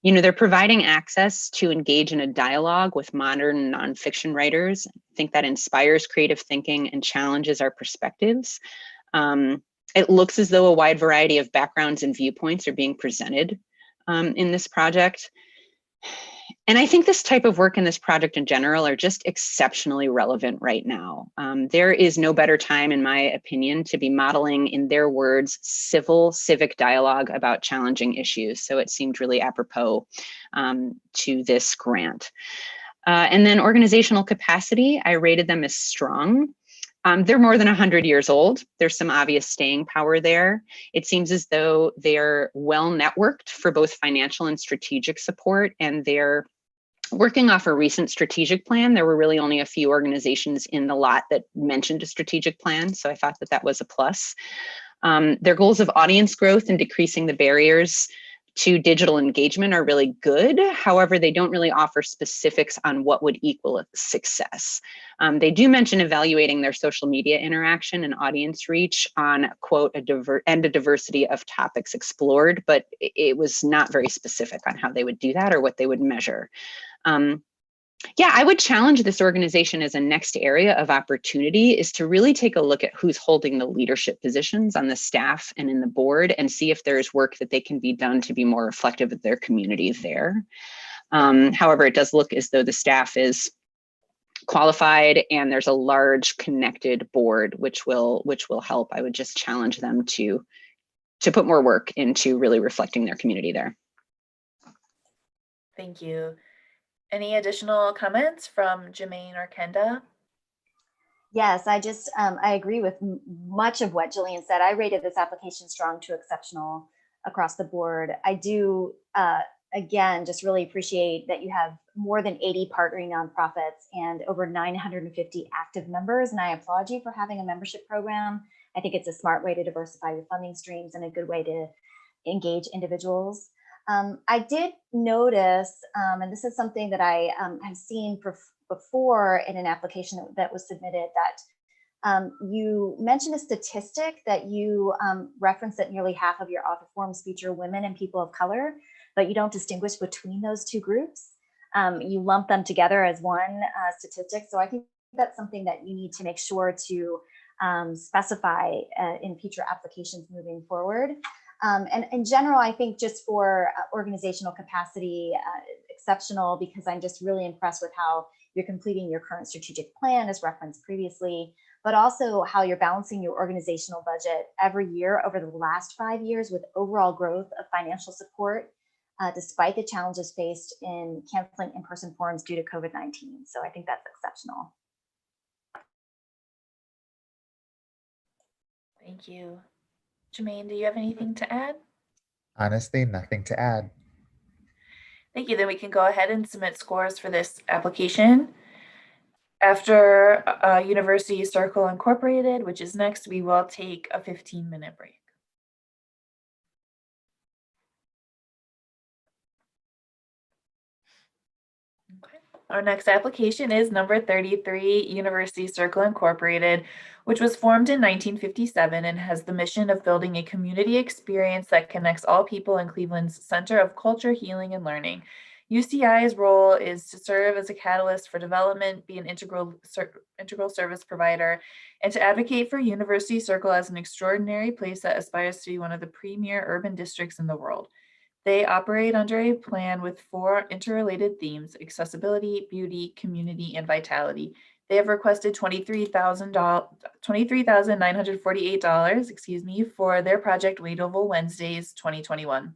you know, they're providing access to engage in a dialogue with modern nonfiction writers. I think that inspires creative thinking and challenges our perspectives. It looks as though a wide variety of backgrounds and viewpoints are being presented in this project. And I think this type of work in this project in general are just exceptionally relevant right now. There is no better time, in my opinion, to be modeling, in their words, civic dialogue about challenging issues. So it seemed really apropos to this grant. And then organizational capacity, I rated them as strong. They're more than 100 years old. There's some obvious staying power there. It seems as though they're well networked for both financial and strategic support, and they're working off a recent strategic plan. There were really only a few organizations in the lot that mentioned a strategic plan, so I thought that that was a plus. Their goals of audience growth and decreasing the barriers to digital engagement are really good. However, they don't really offer specifics on what would equal a success. They do mention evaluating their social media interaction and audience reach on, quote, a diversity of topics explored, but it was not very specific on how they would do that or what they would measure. Yeah, I would challenge this organization as a next area of opportunity is to really take a look at who's holding the leadership positions on the staff and in the board, and see if there's work that they can be done to be more reflective of their community there. However, it does look as though the staff is qualified and there's a large connected board, which will help. I would just challenge them to put more work into really reflecting their community there. Thank you. Any additional comments from Jermaine or Kenda? Yes, I agree with much of what Jillian said. I rated this application strong to exceptional across the board. I do, again, just really appreciate that you have more than 80 partnering nonprofits and over 950 active members. And I applaud you for having a membership program. I think it's a smart way to diversify your funding streams and a good way to engage individuals. I did notice, and this is something that I have seen before in an application that was submitted, that you mentioned a statistic that you referenced that nearly half of your author forms feature women and people of color, but you don't distinguish between those two groups. You lump them together as one statistic. So I think that's something that you need to make sure to specify in future applications moving forward. And in general, I think just for organizational capacity, exceptional, because I'm just really impressed with how you're completing your current strategic plan as referenced previously, but also how you're balancing your organizational budget every year over the last 5 years with overall growth of financial support, despite the challenges faced in canceling in-person forums due to COVID-19. So I think that's exceptional. Thank you. Jermaine, do you have anything to add? Honestly, nothing to add. Thank you. Then we can go ahead and submit scores for this application. After University Circle Incorporated, which is next, we will take a 15-minute break. Okay. Our next application is number 33, University Circle Incorporated, which was formed in 1957 and has the mission of building a community experience that connects all people in Cleveland's center of culture, healing, and learning. UCI's role is to serve as a catalyst for development, be an integral service provider, and to advocate for University Circle as an extraordinary place that aspires to be one of the premier urban districts in the world. They operate under a plan with 4 interrelated themes: accessibility, beauty, community, and vitality. They have requested $23,948, for their project Wait Oval Wednesdays 2021.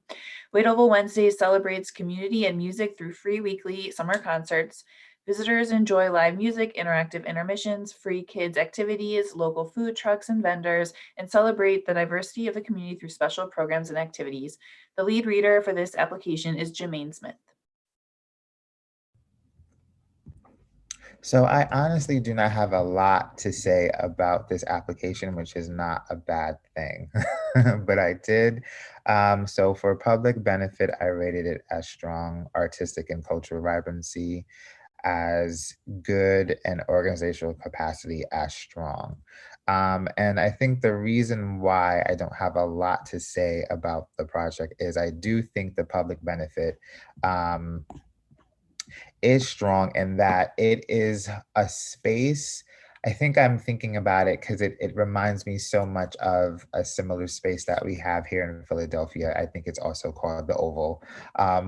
Wait Oval Wednesdays celebrates community and music through free weekly summer concerts. Visitors enjoy live music, interactive intermissions, free kids activities, local food trucks and vendors, and celebrate the diversity of the community through special programs and activities. The lead reader for this application is Jermaine Smith. So I honestly do not have a lot to say about this application, which is not a bad thing, but I did. So for public benefit, I rated it as strong, artistic and cultural vibrancy as good, and organizational capacity as strong. And I think the reason why I don't have a lot to say about the project is I do think the public benefit is strong in that it is a space. I think I'm thinking about it because it reminds me so much of a similar space that we have here in Philadelphia. I think it's also called the Oval,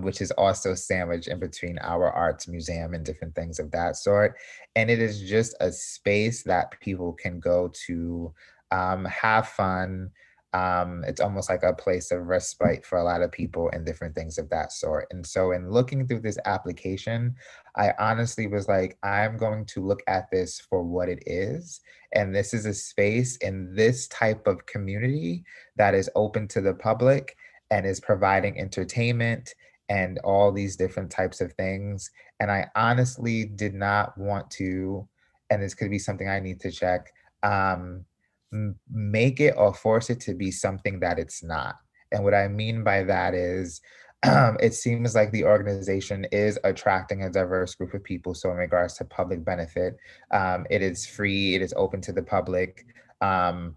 which is also sandwiched in between our arts museum and different things of that sort. And it is just a space that people can go to have fun. It's almost like a place of respite for a lot of people and different things of that sort. And so in looking through this application, I honestly was like, I'm going to look at this for what it is. And this is a space in this type of community that is open to the public and is providing entertainment and all these different types of things. And I honestly did not want to, and this could be something I need to check, make it or force it to be something that it's not. And what I mean by that is, it seems like the organization is attracting a diverse group of people. So in regards to public benefit, it is free, it is open to the public. But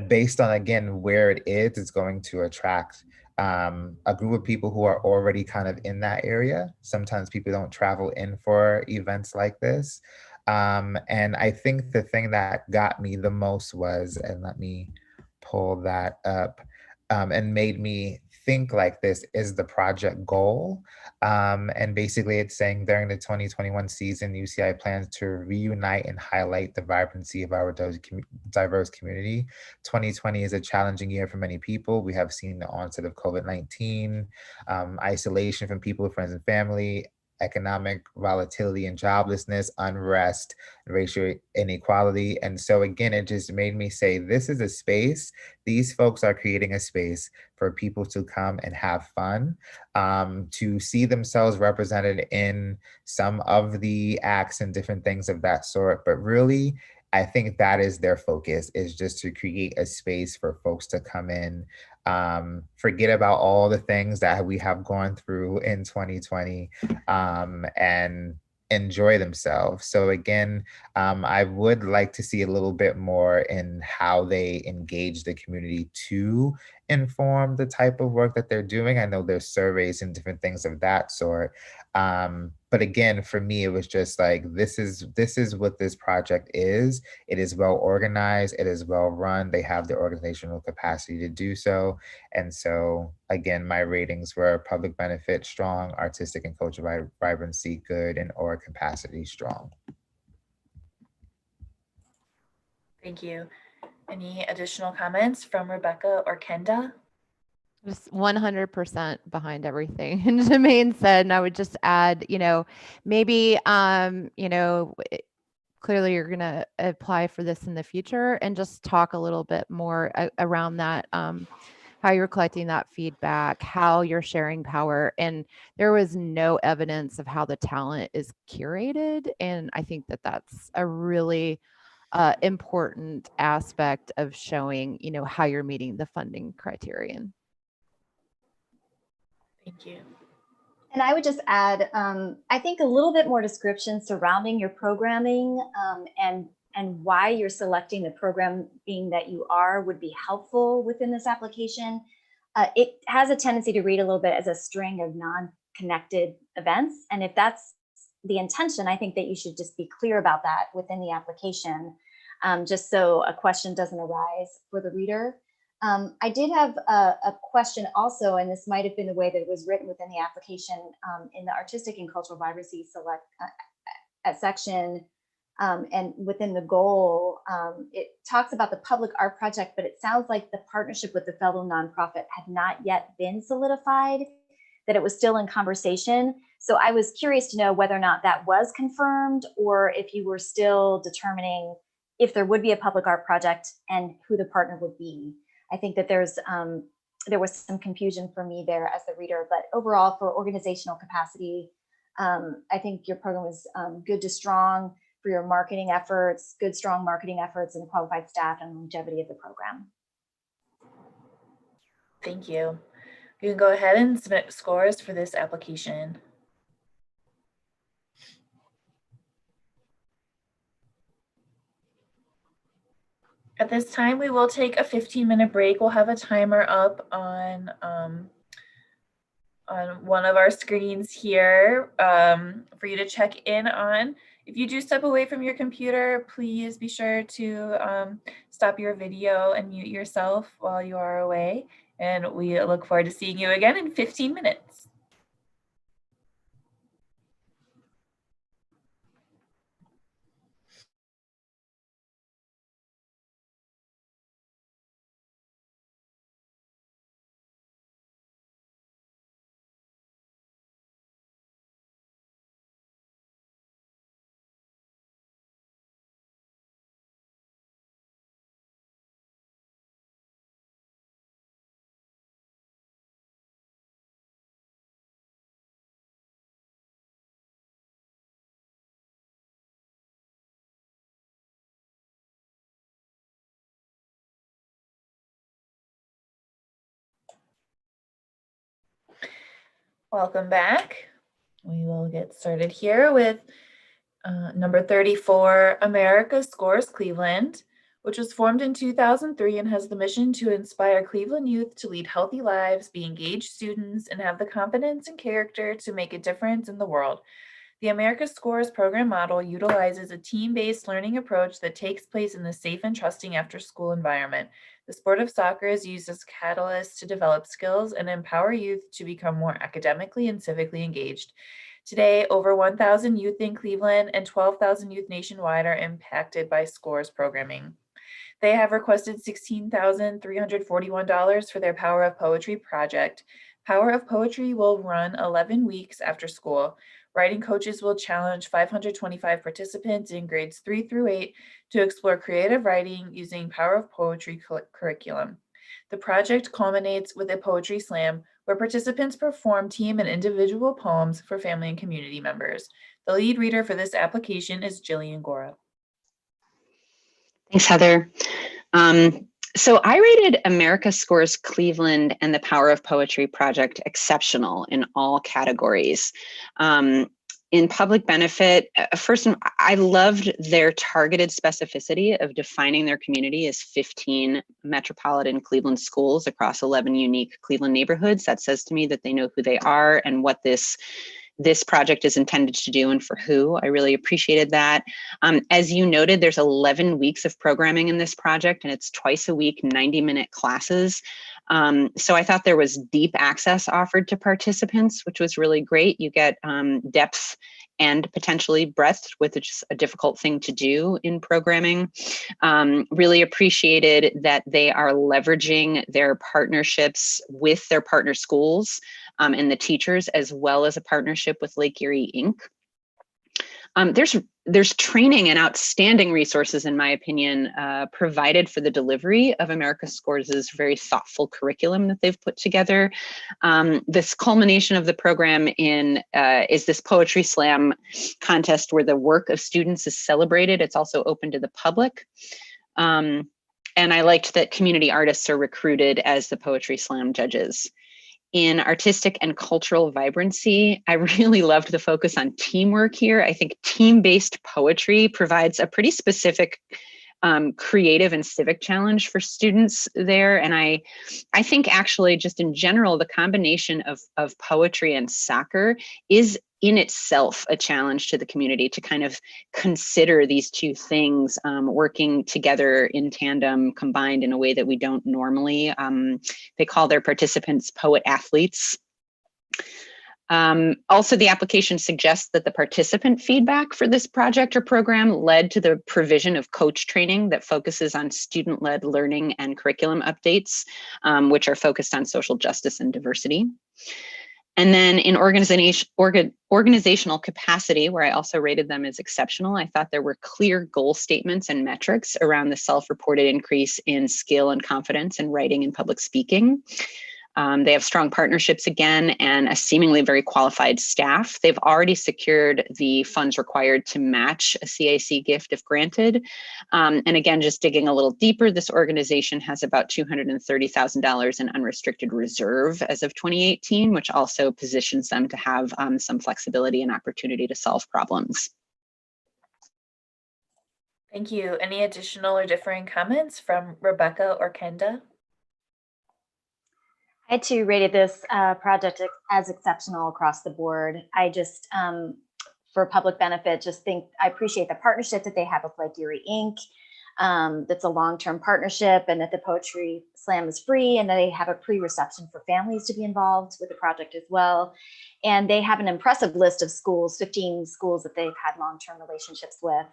based on, again, where it is, it's going to attract a group of people who are already kind of in that area. Sometimes people don't travel in for events like this. And I think the thing that got me the most was, and let me pull that up, and made me think like this is the project goal. And basically it's saying during the 2021 season, UCI plans to reunite and highlight the vibrancy of our diverse community. 2020 is a challenging year for many people. We have seen the onset of COVID-19, isolation from people, friends, and family, economic volatility and joblessness, unrest, racial inequality. And so again, it just made me say, this is a space, these folks are creating a space for people to come and have fun, to see themselves represented in some of the acts and different things of that sort. But really, I think that is their focus, is just to create a space for folks to come in, forget about all the things that we have gone through in 2020, and enjoy themselves. So again, I would like to see a little bit more in how they engage the community to inform the type of work that they're doing. I know there's surveys and different things of that sort. But again, for me, it was just like, this is what this project is. It is well organized, it is well run, they have the organizational capacity to do so. And so again, my ratings were public benefit strong, artistic and cultural vibrancy good, and or capacity strong. Thank you. Any additional comments from Rebecca or Kenda? Just 100% behind everything Jermaine said. And I would just add, maybe, clearly you're going to apply for this in the future, and just talk a little bit more around that, how you're collecting that feedback, how you're sharing power. And there was no evidence of how the talent is curated. And I think that that's a really important aspect of showing, how you're meeting the funding criterion. Thank you. And I would just add, I think a little bit more description surrounding your programming and why you're selecting the programming that you are would be helpful within this application. It has a tendency to read a little bit as a string of non-connected events. And if that's the intention, I think that you should just be clear about that within the application, just so a question doesn't arise for the reader. I did have a question also, and this might have been the way that it was written within the application in the Artistic and Cultural Vibrancy select section, and within the goal, it talks about the public art project, but it sounds like the partnership with the fellow nonprofit had not yet been solidified, that it was still in conversation. So I was curious to know whether or not that was confirmed, or if you were still determining if there would be a public art project and who the partner would be. I think that there was some confusion for me there as the reader, but overall for organizational capacity, I think your program was good to strong for your marketing efforts, good, strong marketing efforts and qualified staff and longevity of the program. Thank you. You can go ahead and submit scores for this application. At this time, we will take a 15-minute break. We'll have a timer up on one of our screens here for you to check in on. If you do step away from your computer, please be sure to stop your video and mute yourself while you are away. And we look forward to seeing you again in 15 minutes. Welcome back. We will get started here with number 34, America Scores Cleveland, which was formed in 2003 and has the mission to inspire Cleveland youth to lead healthy lives, be engaged students, and have the confidence and character to make a difference in the world. The America Scores program model utilizes a team-based learning approach that takes place in the safe and trusting after-school environment. The sport of soccer is used as a catalyst to develop skills and empower youth to become more academically and civically engaged. Today, over 1,000 youth in Cleveland and 12,000 youth nationwide are impacted by SCORES programming. They have requested $16,341 for their Power of Poetry project. Power of Poetry will run 11 weeks after school. Writing coaches will challenge 525 participants in grades 3 through 8 to explore creative writing using Power of Poetry curriculum. The project culminates with a poetry slam where participants perform team and individual poems for family and community members. The lead reader for this application is Jillian Gora. Thanks, Heather. So I rated America Scores Cleveland and the Power of Poetry project exceptional in all categories. In public benefit, first, I loved their targeted specificity of defining their community as 15 metropolitan Cleveland schools across 11 unique Cleveland neighborhoods. That says to me that they know who they are and what this project is intended to do and for who. I really appreciated that. As you noted, there's 11 weeks of programming in this project, and it's twice a week, 90-minute classes. So I thought there was deep access offered to participants, which was really great. You get depth and potentially breadth, which is a difficult thing to do in programming. Really appreciated that they are leveraging their partnerships with their partner schools and the teachers, as well as a partnership with Lake Erie Inc. There's there's training and outstanding resources, in my opinion, provided for the delivery of America Scores' very thoughtful curriculum that they've put together. This culmination of the program is this poetry slam contest where the work of students is celebrated. It's also open to the public. And I liked that community artists are recruited as the poetry slam judges. In artistic and cultural vibrancy, I really loved the focus on teamwork here. I think team-based poetry provides a pretty specific creative and civic challenge for students there. And I think actually just in general, the combination of poetry and soccer is in itself a challenge to the community to kind of consider these two things working together in tandem, combined in a way that we don't normally. They call their participants poet athletes. Also, the application suggests that the participant feedback for this project or program led to the provision of coach training that focuses on student-led learning and curriculum updates, which are focused on social justice and diversity. And then in organizational capacity, where I also rated them as exceptional, I thought there were clear goal statements and metrics around the self-reported increase in skill and confidence in writing and public speaking. They have strong partnerships again and a seemingly very qualified staff. They've already secured the funds required to match a CAC gift if granted. And again, just digging a little deeper, this organization has about $230,000 in unrestricted reserve as of 2018, which also positions them to have some flexibility and opportunity to solve problems. Thank you. Any additional or differing comments from Rebecca or Kenda? I too rated this project as exceptional across the board. I just, for public benefit, just think I appreciate the partnership that they have with Lake Erie Inc. That's a long-term partnership, and that the Poetry Slam is free, and that they have a pre-reception for families to be involved with the project as well. And they have an impressive list of schools, 15 schools that they've had long-term relationships with.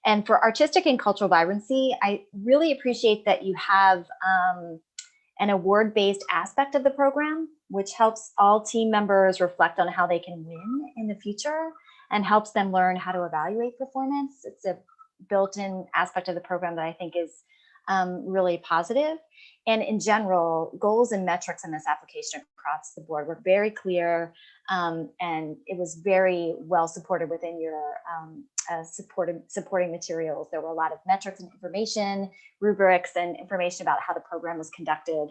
And for artistic and cultural vibrancy, I really appreciate that you have an award-based aspect of the program, which helps all team members reflect on how they can win in the future and helps them learn how to evaluate performance. It's a built-in aspect of the program that I think is really positive. And in general, goals and metrics in this application across the board were very clear, and it was very well supported within your supporting materials. There were a lot of metrics and information, rubrics, and information about how the program was conducted,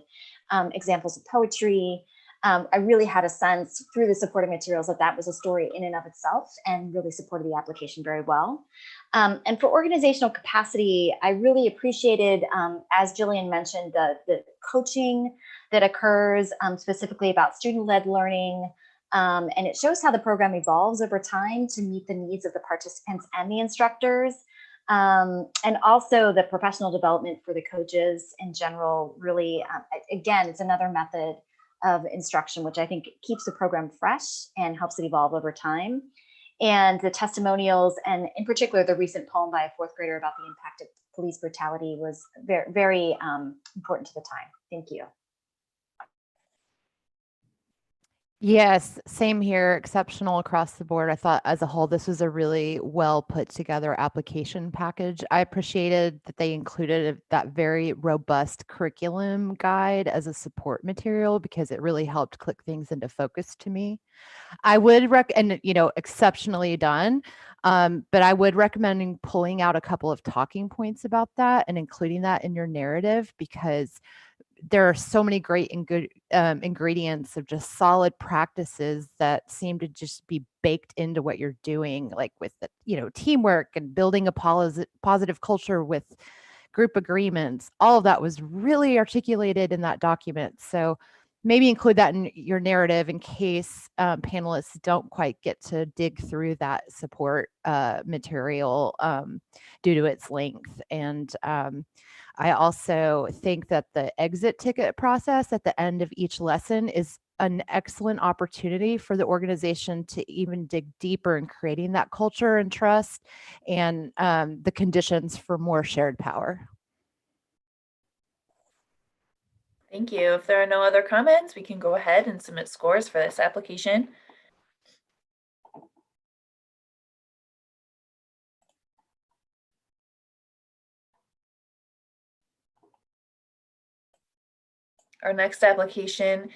examples of poetry. I really had a sense through the supporting materials that that was a story in and of itself, and really supported the application very well. And for organizational capacity, I really appreciated, as Jillian mentioned, the coaching that occurs specifically about student-led learning. And it shows how the program evolves over time to meet the needs of the participants and the instructors. And also the professional development for the coaches in general, really, again, it's another method of instruction, which I think keeps the program fresh and helps it evolve over time. And the testimonials, and in particular, the recent poem by a fourth grader about the impact of police brutality was very, very important to the time. Thank you. Yes, same here, exceptional across the board. I thought as a whole, this was a really well put together application package. I appreciated that they included that very robust curriculum guide as a support material because it really helped click things into focus to me. I would recommend, exceptionally done, but I would recommend pulling out a couple of talking points about that and including that in your narrative, because there are so many great and good ingredients of just solid practices that seem to just be baked into what you're doing, like with the, teamwork and building a positive culture with group agreements. All of that was really articulated in that document. So maybe include that in your narrative in case panelists don't quite get to dig through that support material due to its length. And I also think that the exit ticket process at the end of each lesson is an excellent opportunity for the organization to even dig deeper in creating that culture and trust and the conditions for more shared power. Thank you. If there are no other comments, we can go ahead and submit scores for this application. Our next application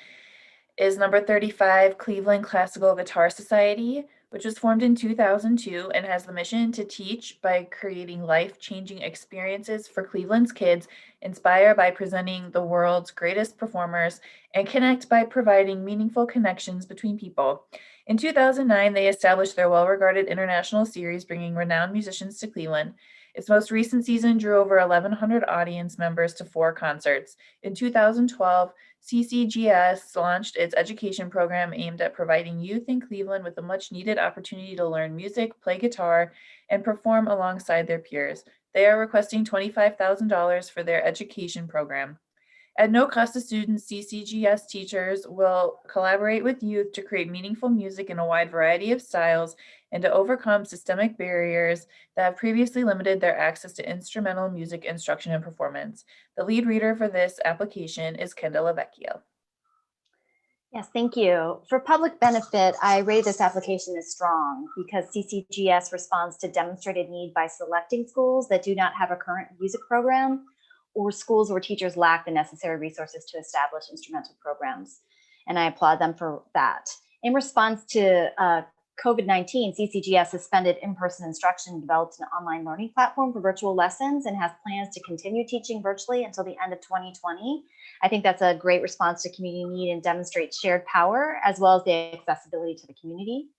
is number 35, Cleveland Classical Guitar Society, which was formed in 2002 and has the mission to teach by creating life-changing experiences for Cleveland's kids, inspire by presenting the world's greatest performers, and connect by providing meaningful connections between people. In 2009, they established their well-regarded international series, bringing renowned musicians to Cleveland. Its most recent season drew over 1,100 audience members to 4 concerts. In 2012, CCGS launched its education program aimed at providing youth in Cleveland with a much-needed opportunity to learn music, play guitar, and perform alongside their peers. They are requesting $25,000 for their education program. At no cost to students, CCGS teachers will collaborate with youth to create meaningful music in a wide variety of styles and to overcome systemic barriers that have previously limited their access to instrumental music instruction and performance. The lead reader for this application is Kendall Lavecchio. Yes, thank you. For public benefit, I rate this application as strong because CCGS responds to demonstrated need by selecting schools that do not have a current music program or schools where teachers lack the necessary resources to establish instrumental programs. And I applaud them for that. In response to COVID-19, CCGS suspended in-person instruction and developed an online learning platform for virtual lessons and has plans to continue teaching virtually until the end of 2020. I think that's a great response to community need and demonstrates shared power as well as the accessibility to the community.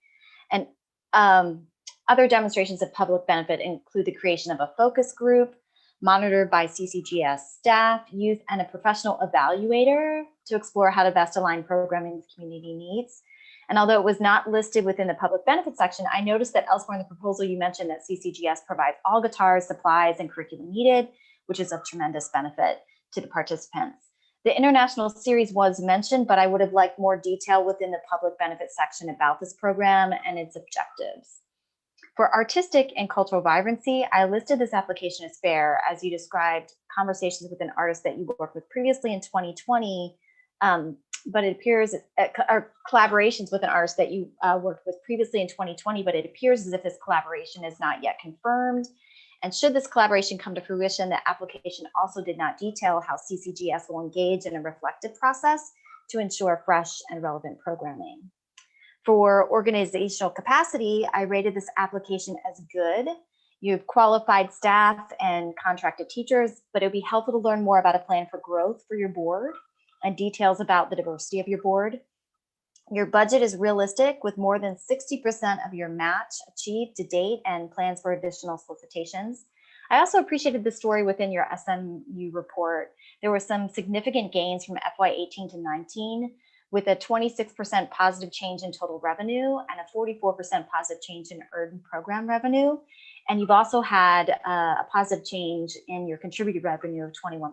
And other demonstrations of public benefit include the creation of a focus group monitored by CCGS staff, youth, and a professional evaluator to explore how to best align programming with community needs. And although it was not listed within the public benefit section, I noticed that elsewhere in the proposal, you mentioned that CCGS provides all guitars, supplies, and curriculum needed, which is of tremendous benefit to the participants. The international series was mentioned, but I would have liked more detail within the public benefit section about this program and its objectives. For artistic and cultural vibrancy, I listed this application as fair, as you described conversations with an artist that you worked with previously in 2020, but it appears, or collaborations with an artist that you worked with previously in 2020, but it appears as if this collaboration is not yet confirmed. And should this collaboration come to fruition, the application also did not detail how CCGS will engage in a reflective process to ensure fresh and relevant programming. For organizational capacity, I rated this application as good. You have qualified staff and contracted teachers, but it would be helpful to learn more about a plan for growth for your board and details about the diversity of your board. Your budget is realistic with more than 60% of your match achieved to date and plans for additional solicitations. I also appreciated the story within your SMU report. There were some significant gains from FY18 to 19 with a 26% positive change in total revenue and a 44% positive change in earned program revenue. And you've also had a positive change in your contributed revenue of 21%,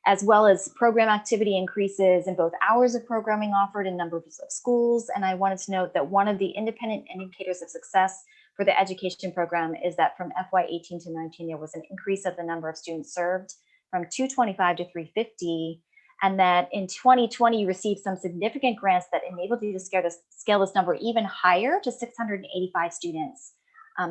as well as program activity increases in both hours of programming offered and numbers of schools. And I wanted to note that one of the independent indicators of success for the education program is that from FY18 to 19, there was an increase of the number of students served from 225 to 350. And that in 2020, you received some significant grants that enabled you to scale this number even higher to 685 students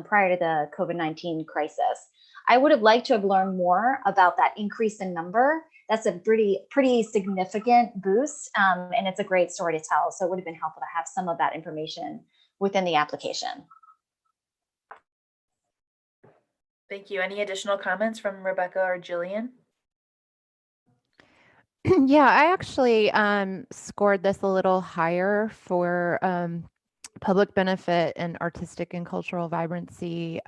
prior to the COVID-19 crisis. I would have liked to have learned more about that increase in number. That's a pretty significant boost, and it's a great story to tell. So it would have been helpful to have some of that information within the application. Thank you. Any additional comments from Rebecca or Jillian? Yeah, I actually scored this a little higher for public benefit and artistic and cultural vibrancy.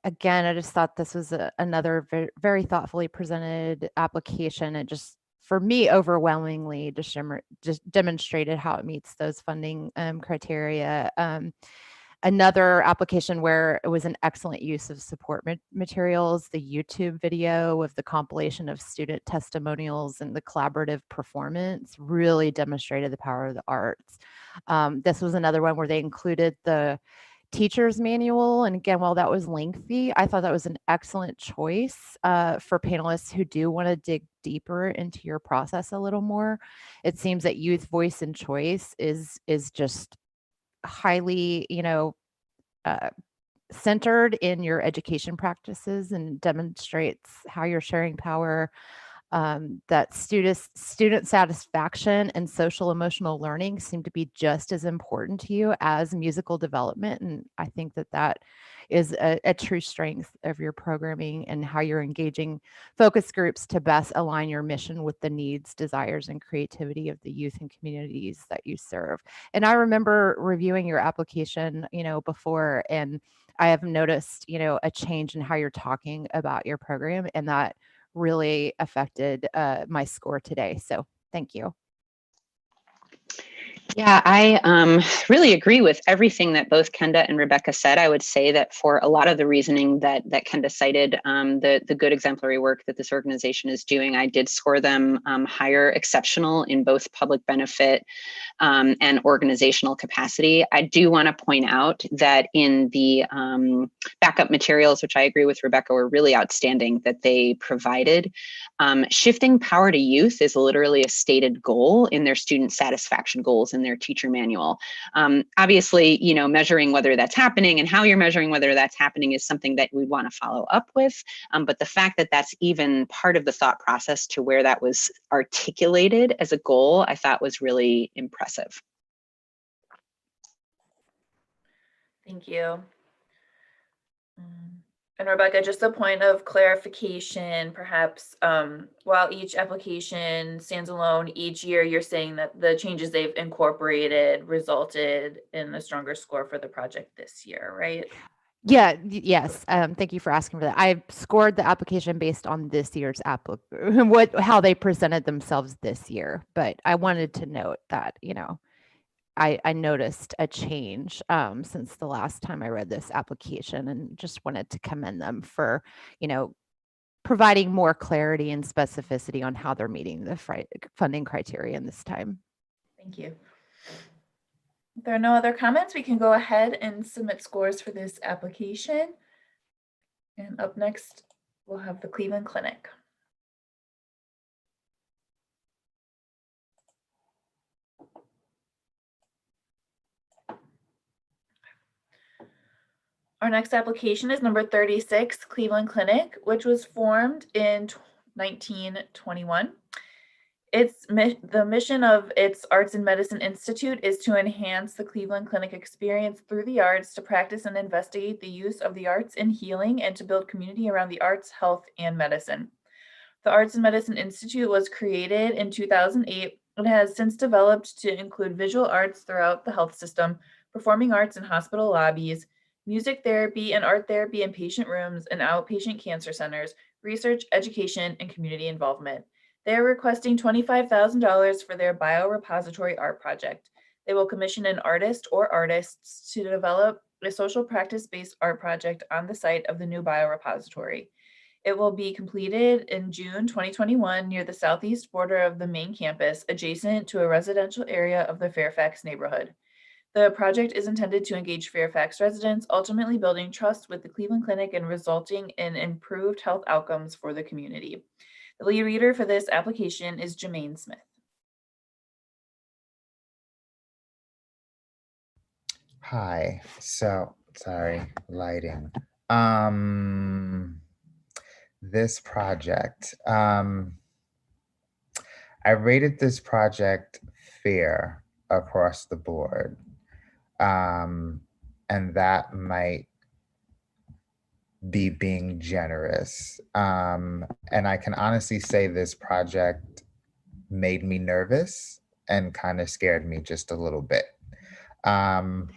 Again, I just thought this was another very thoughtfully presented application. It just, for me, overwhelmingly just demonstrated how it meets those funding criteria. Another application where it was an excellent use of support materials, the YouTube video of the compilation of student testimonials and the collaborative performance really demonstrated the power of the arts. This was another one where they included the teacher's manual. And again, while that was lengthy, I thought that was an excellent choice for panelists who do want to dig deeper into your process a little more. It seems that youth voice and choice is just highly, centered in your education practices and demonstrates how you're sharing power that student satisfaction and social emotional learning seem to be just as important to you as musical development. And I think that that is a true strength of your programming and how you're engaging focus groups to best align your mission with the needs, desires, and creativity of the youth and communities that you serve. And I remember reviewing your application, before, and I have noticed, a change in how you're talking about your program, and that really affected my score today. So thank you. Yeah, I really agree with everything that both Kenda and Rebecca said. I would say that for a lot of the reasoning that Kenda cited, the good exemplary work that this organization is doing, I did score them higher exceptional in both public benefit and organizational capacity. I do want to point out that in the backup materials, which I agree with Rebecca, were really outstanding that they provided, shifting power to youth is literally a stated goal in their student satisfaction goals in their teacher manual. Obviously, measuring whether that's happening and how you're measuring whether that's happening is something that we want to follow up with. But the fact that that's even part of the thought process to where that was articulated as a goal, I thought was really impressive. Thank you. And Rebecca, just a point of clarification, perhaps, while each application stands alone, each year you're saying that the changes they've incorporated resulted in a stronger score for the project this year, right? Yeah, yes. Thank you for asking for that. I scored the application based on this year's how they presented themselves this year. But I wanted to note that, I noticed a change since the last time I read this application, and just wanted to commend them for, providing more clarity and specificity on how they're meeting the funding criterion this time. Thank you. If there are no other comments, we can go ahead and submit scores for this application. And up next, we'll have the Cleveland Clinic. Our next application is number 36, Cleveland Clinic, which was formed in 1921. The mission of its Arts and Medicine Institute is to enhance the Cleveland Clinic experience through the arts, to practice and investigate the use of the arts in healing, and to build community around the arts, health, and medicine. The Arts and Medicine Institute was created in 2008 and has since developed to include visual arts throughout the health system, performing arts in hospital lobbies, music therapy and art therapy in patient rooms and outpatient cancer centers, research, education, and community involvement. They are requesting $25,000 for their biorepository art project. They will commission an artist or artists to develop a social practice-based art project on the site of the new biorepository. It will be completed in June 2021 near the southeast border of the main campus, adjacent to a residential area of the Fairfax neighborhood. The project is intended to engage Fairfax residents, ultimately building trust with the Cleveland Clinic and resulting in improved health outcomes for the community. The lead reader for this application is Jermaine Smith. Hi, sorry, lighting. This project, I rated this project fair across the board. And that might be being generous. And I can honestly say this project made me nervous and kind of scared me just a little bit. And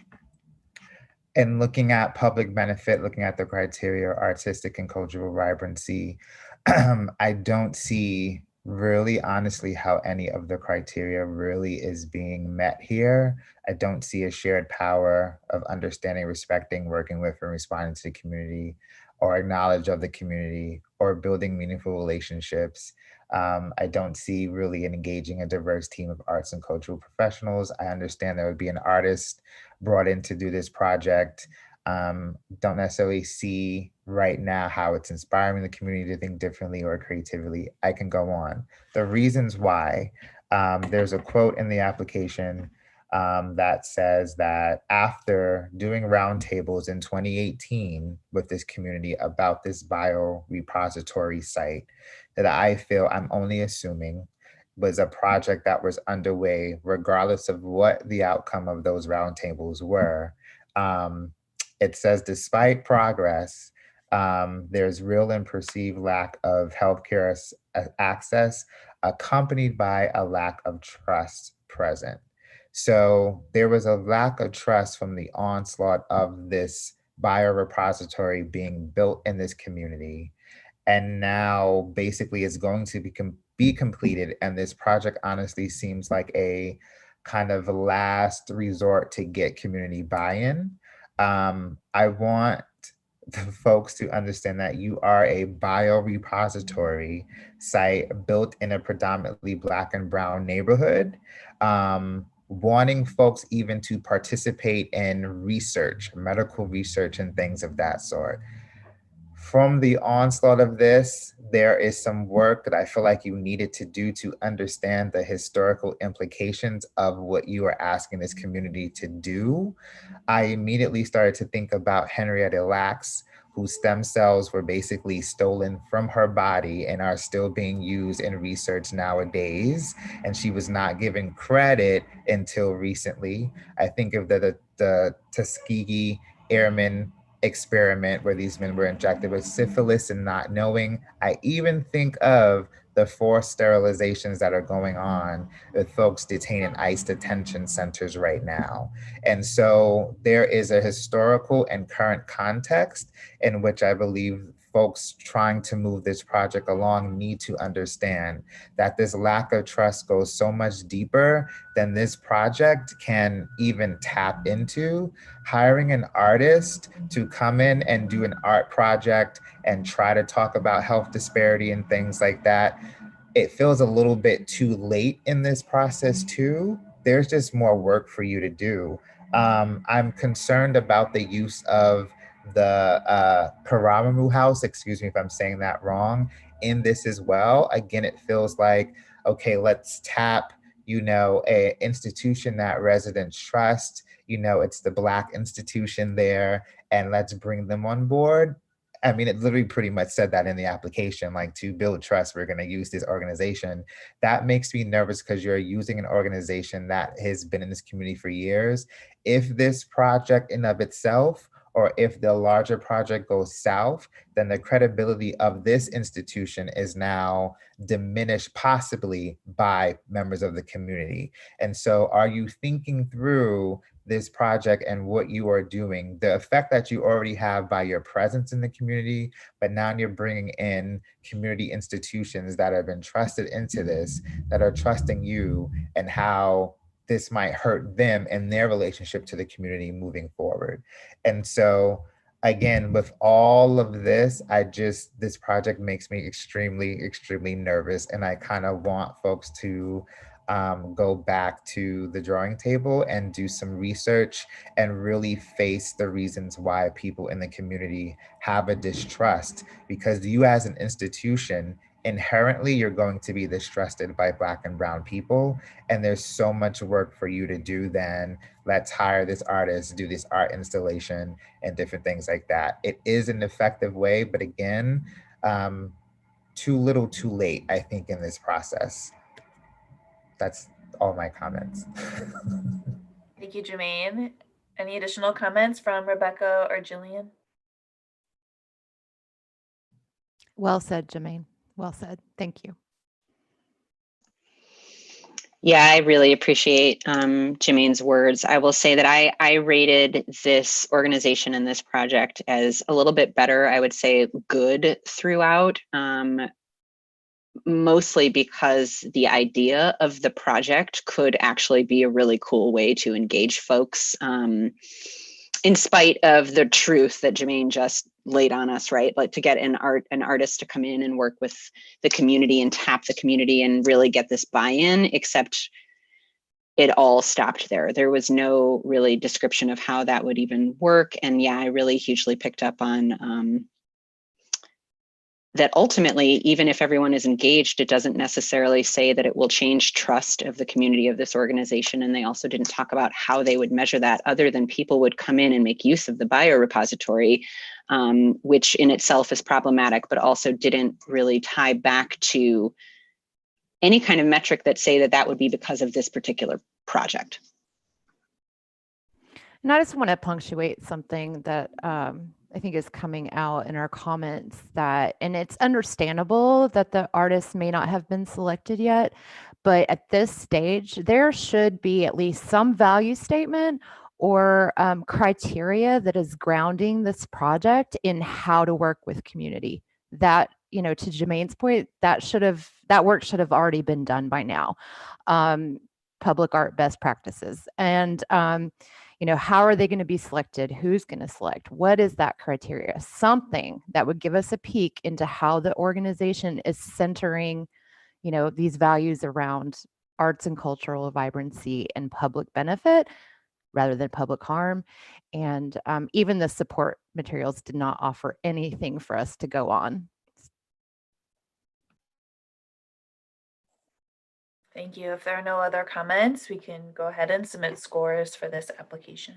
looking at public benefit, looking at the criteria, artistic and cultural vibrancy, I don't see really honestly how any of the criteria really is being met here. I don't see a shared power of understanding, respecting, working with, and responding to the community, or knowledge of the community, or building meaningful relationships. I don't see really engaging a diverse team of arts and cultural professionals. I understand there would be an artist brought in to do this project. Don't necessarily see right now how it's inspiring the community to think differently or creatively. I can go on. The reasons why, there's a quote in the application that says that after doing roundtables in 2018 with this community about this biorepository site, that I feel, I'm only assuming, was a project that was underway regardless of what the outcome of those roundtables were. It says, despite progress, there's real and perceived lack of healthcare access accompanied by a lack of trust present. So there was a lack of trust from the onslaught of this biorepository being built in this community. And now basically it's going to be completed. And this project honestly seems like a kind of last resort to get community buy-in. I want the folks to understand that you are a biorepository site built in a predominantly Black and Brown neighborhood. Wanting folks even to participate in research, medical research and things of that sort. From the onslaught of this, there is some work that I feel like you needed to do to understand the historical implications of what you are asking this community to do. I immediately started to think about Henrietta Lacks, whose stem cells were basically stolen from her body and are still being used in research nowadays. And she was not given credit until recently. I think of the Tuskegee Airmen experiment where these men were injected with syphilis and not knowing. I even think of the forced sterilizations that are going on with folks detained in ICE detention centers right now. And so there is a historical and current context in which I believe folks trying to move this project along need to understand that this lack of trust goes so much deeper than this project can even tap into. Hiring an artist to come in and do an art project and try to talk about health disparity and things like that, it feels a little bit too late in this process too. There's just more work for you to do. I'm concerned about the use of the Karamamu House, excuse me if I'm saying that wrong, in this as well. Again, it feels like, okay, let's tap, a institution that residents trust, it's the Black institution there, and let's bring them on board. I mean, it literally pretty much said that in the application, like, to build trust, we're going to use this organization. That makes me nervous because you're using an organization that has been in this community for years. If this project in of itself, or if the larger project goes south, then the credibility of this institution is now diminished possibly by members of the community. And so are you thinking through this project and what you are doing, the effect that you already have by your presence in the community, but now you're bringing in community institutions that have been trusted into this, that are trusting you, and how this might hurt them and their relationship to the community moving forward. And so again, with all of this, this project makes me extremely, extremely nervous. And I kind of want folks to go back to the drawing table and do some research and really face the reasons why people in the community have a distrust. Because you as an institution, inherently you're going to be distrusted by Black and Brown people. And there's so much work for you to do then. Let's hire this artist, do this art installation and different things like that. It is an effective way, but again, too little too late, I think, in this process. That's all my comments. Thank you, Jermaine. Any additional comments from Rebecca or Jillian? Well said, Jermaine. Well said. Thank you. Yeah, I really appreciate Jermaine's words. I will say that I rated this organization and this project as a little bit better, I would say good throughout, mostly because the idea of the project could actually be a really cool way to engage folks, in spite of the truth that Jermaine just laid on us, right? Like, to get an artist to come in and work with the community and tap the community and really get this buy-in, except it all stopped there. There was no really description of how that would even work. And yeah, I really hugely picked up on that ultimately, even if everyone is engaged, it doesn't necessarily say that it will change trust of the community of this organization. And they also didn't talk about how they would measure that, other than people would come in and make use of the biorepository, which in itself is problematic, but also didn't really tie back to any kind of metric that say that that would be because of this particular project. And I just want to punctuate something that I think is coming out in our comments, that, and it's understandable that the artists may not have been selected yet, but at this stage, there should be at least some value statement or criteria that is grounding this project in how to work with community. That, you know, to Jermaine's point, that work should have already been done by now. Public art best practices. And you know, how are they going to be selected? Who's going to select? What is that criteria? Something that would give us a peek into how the organization is centering, you know, these values around arts and cultural vibrancy and public benefit rather than public harm. And even the support materials did not offer anything for us to go on. Thank you. If there are no other comments, we can go ahead and submit scores for this application.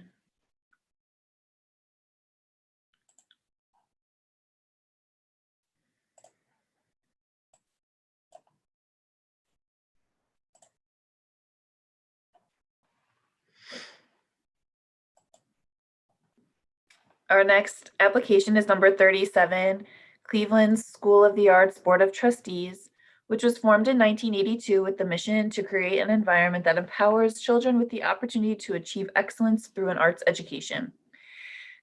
Our next application is number 37, Cleveland School of the Arts Board of Trustees, which was formed in 1982 with the mission to create an environment that empowers children with the opportunity to achieve excellence through an arts education.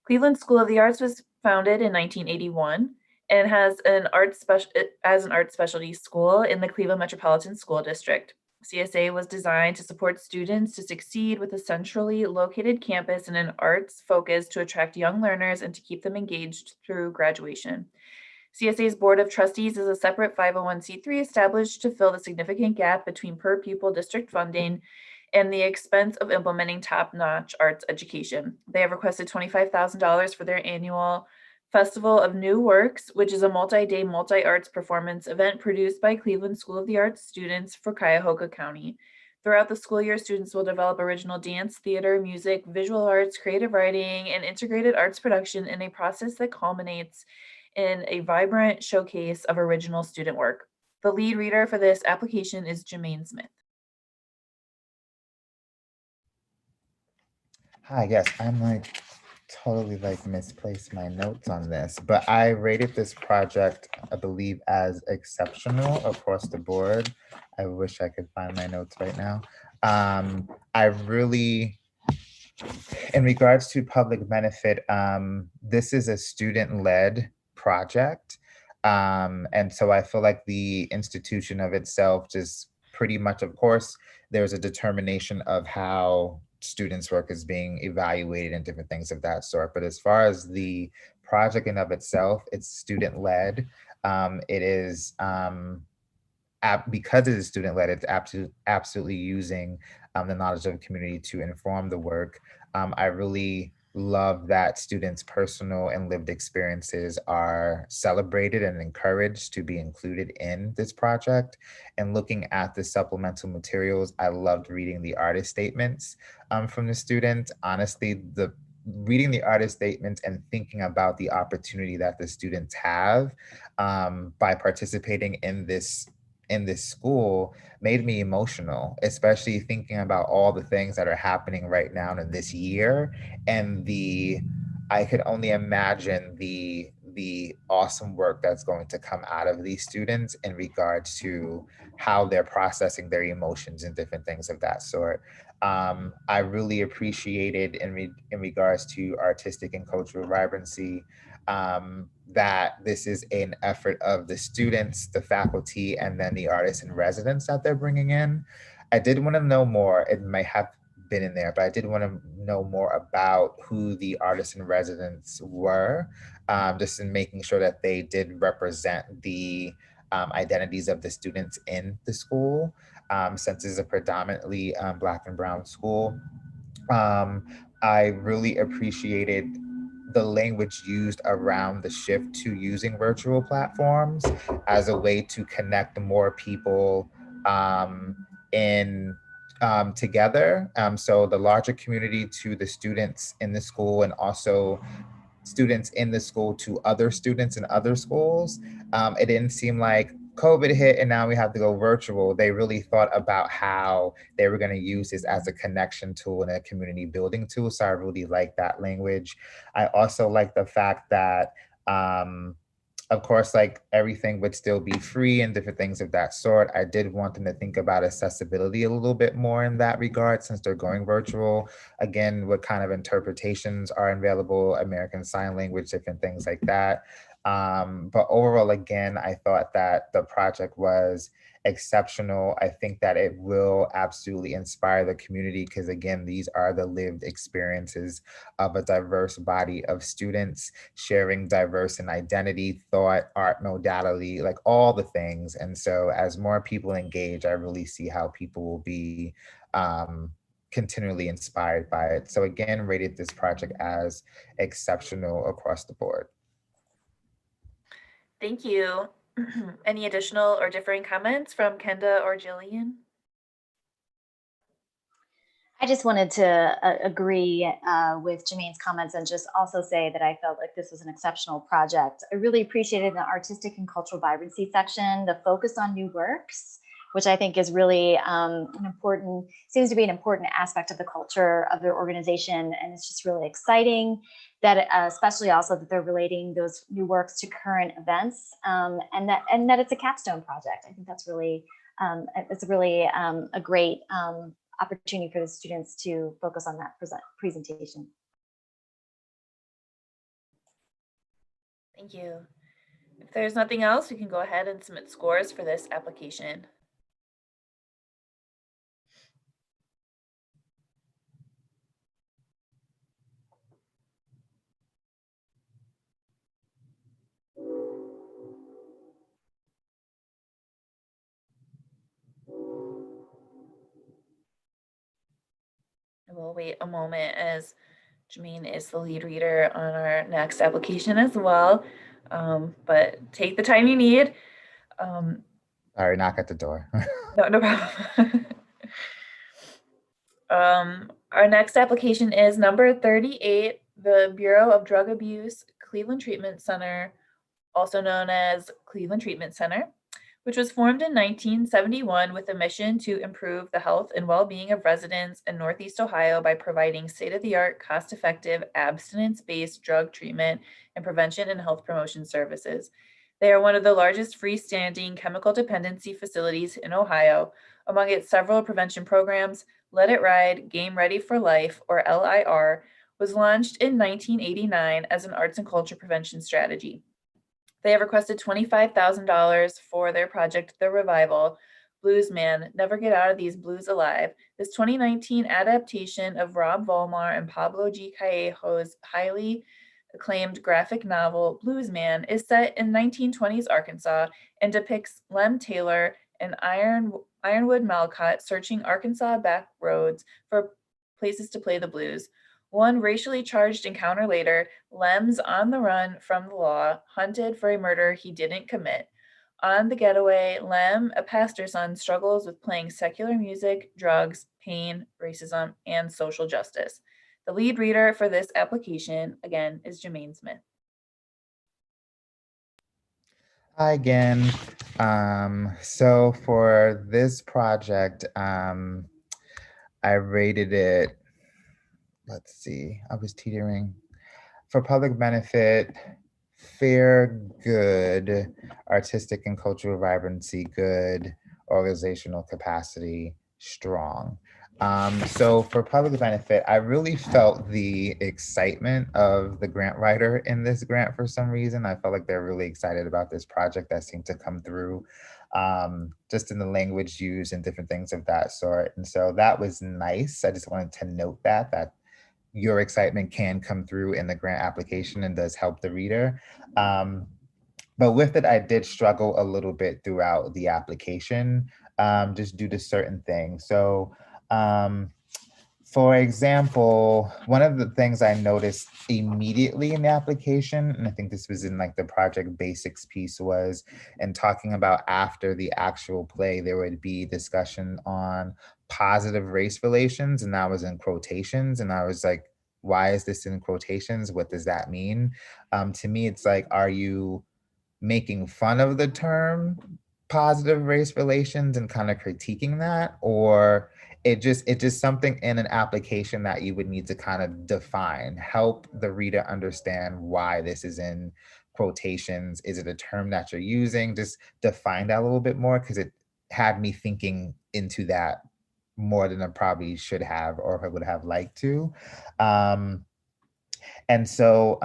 Cleveland School of the Arts was founded in 1981 and has an art specialty school in the Cleveland Metropolitan School District. CSA was designed to support students to succeed with a centrally located campus and an arts focus to attract young learners and to keep them engaged through graduation. CSA's Board of Trustees is a separate 501c3 established to fill the significant gap between per pupil district funding and the expense of implementing top-notch arts education. They have requested $25,000 for their annual Festival of New Works, which is a multi-day, multi-arts performance event produced by Cleveland School of the Arts students for Cuyahoga County. Throughout the school year, students will develop original dance, theater, music, visual arts, creative writing, and integrated arts production in a process that culminates in a vibrant showcase of original student work. The lead reader for this application is Jermaine Smith. Hi, yes, I'm like totally like misplaced my notes on this, but I rated this project, I believe, as exceptional across the board. I wish I could find my notes right now. I really, in regards to public benefit, this is a student-led project. And so I feel like the institution of itself just pretty much, of course, there's a determination of how students' work is being evaluated and different things of that sort. But as far as the project in of itself, it's student-led. It is because it is student-led, it's absolutely using the knowledge of the community to inform the work. I really love that students' personal and lived experiences are celebrated and encouraged to be included in this project. And looking at the supplemental materials, I loved reading the artist statements from the students. Honestly, reading the artist statements and thinking about the opportunity that the students have by participating in this school made me emotional, especially thinking about all the things that are happening right now in this year. And I could only imagine the awesome work that's going to come out of these students in regards to how they're processing their emotions and different things of that sort. I really appreciated in regards to artistic and cultural vibrancy, that this is an effort of the students, the faculty, and then the artists and residents that they're bringing in. I did want to know more. It might have been in there, but I did want to know more about who the artists and residents were, just in making sure that they did represent the identities of the students in the school, since it's a predominantly Black and Brown school. I really appreciated the language used around the shift to using virtual platforms as a way to connect more people in together. So the larger community to the students in the school, and also students in the school to other students in other schools. It didn't seem like COVID hit and now we have to go virtual. They really thought about how they were going to use this as a connection tool and a community building tool. So I really like that language. I also like the fact that, of course, like everything would still be free and different things of that sort. I did want them to think about accessibility a little bit more in that regard since they're going virtual. Again, what kind of interpretations are available, American Sign Language, different things like that. But overall, again, I thought that the project was exceptional. I think that it will absolutely inspire the community because, again, these are the lived experiences of a diverse body of students sharing diverse in identity, thought, art modality, like all the things. And so as more people engage, I really see how people will be continually inspired by it. So again, rated this project as exceptional across the board. Thank you. Any additional or differing comments from Kenda or Jillian? I just wanted to agree with Jermaine's comments and just also say that I felt like this was an exceptional project. I really appreciated the artistic and cultural vibrancy section, the focus on new works, which I think is really seems to be an important aspect of the culture of their organization. And it's just really exciting that especially also that they're relating those new works to current events and that it's a capstone project. I think that's really, a great opportunity for the students to focus on that presentation. Thank you. If there's nothing else, we can go ahead and submit scores for this application. We'll wait a moment as Jermaine is the lead reader on our next application as well. But take the time you need. Sorry, knock at the door. No problem. Our next application is number 38, the Bureau of Drug Abuse Cleveland Treatment Center, also known as Cleveland Treatment Center, which was formed in 1971 with a mission to improve the health and well-being of residents in Northeast Ohio by providing state-of-the-art, cost-effective, abstinence-based drug treatment and prevention and health promotion services. They are one of the largest freestanding chemical dependency facilities in Ohio. Among its several prevention programs, Let It Ride, Game Ready for Life, or LIR, was launched in 1989 as an arts and culture prevention strategy. They have requested $25,000 for their project, The Revival, Blues Man, Never Get Out of These Blues Alive. This 2019 adaptation of Rob Volmar and Pablo G. Callejo's highly acclaimed graphic novel, Blues Man, is set in 1920s Arkansas and depicts Lem Taylor and Ironwood Malcott searching Arkansas back roads for places to play the blues. One racially charged encounter later, Lem's on the run from the law, hunted for a murder he didn't commit. On the getaway, Lem, a pastor's son, struggles with playing secular music, drugs, pain, racism, and social justice. The lead reader for this application, again, is Jermaine Smith. Hi again. So for this project, I rated it, let's see, I was teetering. For public benefit, fair, good, artistic and cultural vibrancy, good, organizational capacity, strong. So for public benefit, I really felt the excitement of the grant writer in this grant for some reason. I felt like they're really excited about this project that seemed to come through just in the language used and different things of that sort. And so that was nice. I just wanted to note that your excitement can come through in the grant application and does help the reader. But with it, I did struggle a little bit throughout the application just due to certain things. So For example, one of the things I noticed immediately in the application, and I think this was in like the project basics piece, was in talking about after the actual play, there would be discussion on positive race relations, and that was in quotations. And I was like, why is this in quotations? What does that mean? To me, it's like, are you making fun of the term positive race relations and kind of critiquing that, or it just something in an application that you would need to kind of define, help the reader understand why this is in quotations? Is it a term that you're using? Just define that a little bit more, because it had me thinking into that more than I probably should have or if I would have liked to. um, and so,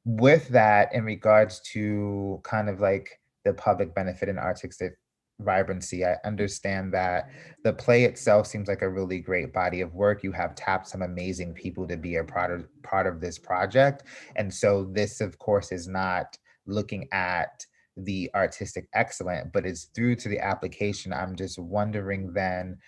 with that, in regards to kind of like the public benefit and artistic vibrancy, I understand that the play itself seems like a really great body of work. You have tapped some amazing people to be a part of this project. And so this, of course, is not looking at the artistic excellence, but it's through to the application. I'm just wondering then,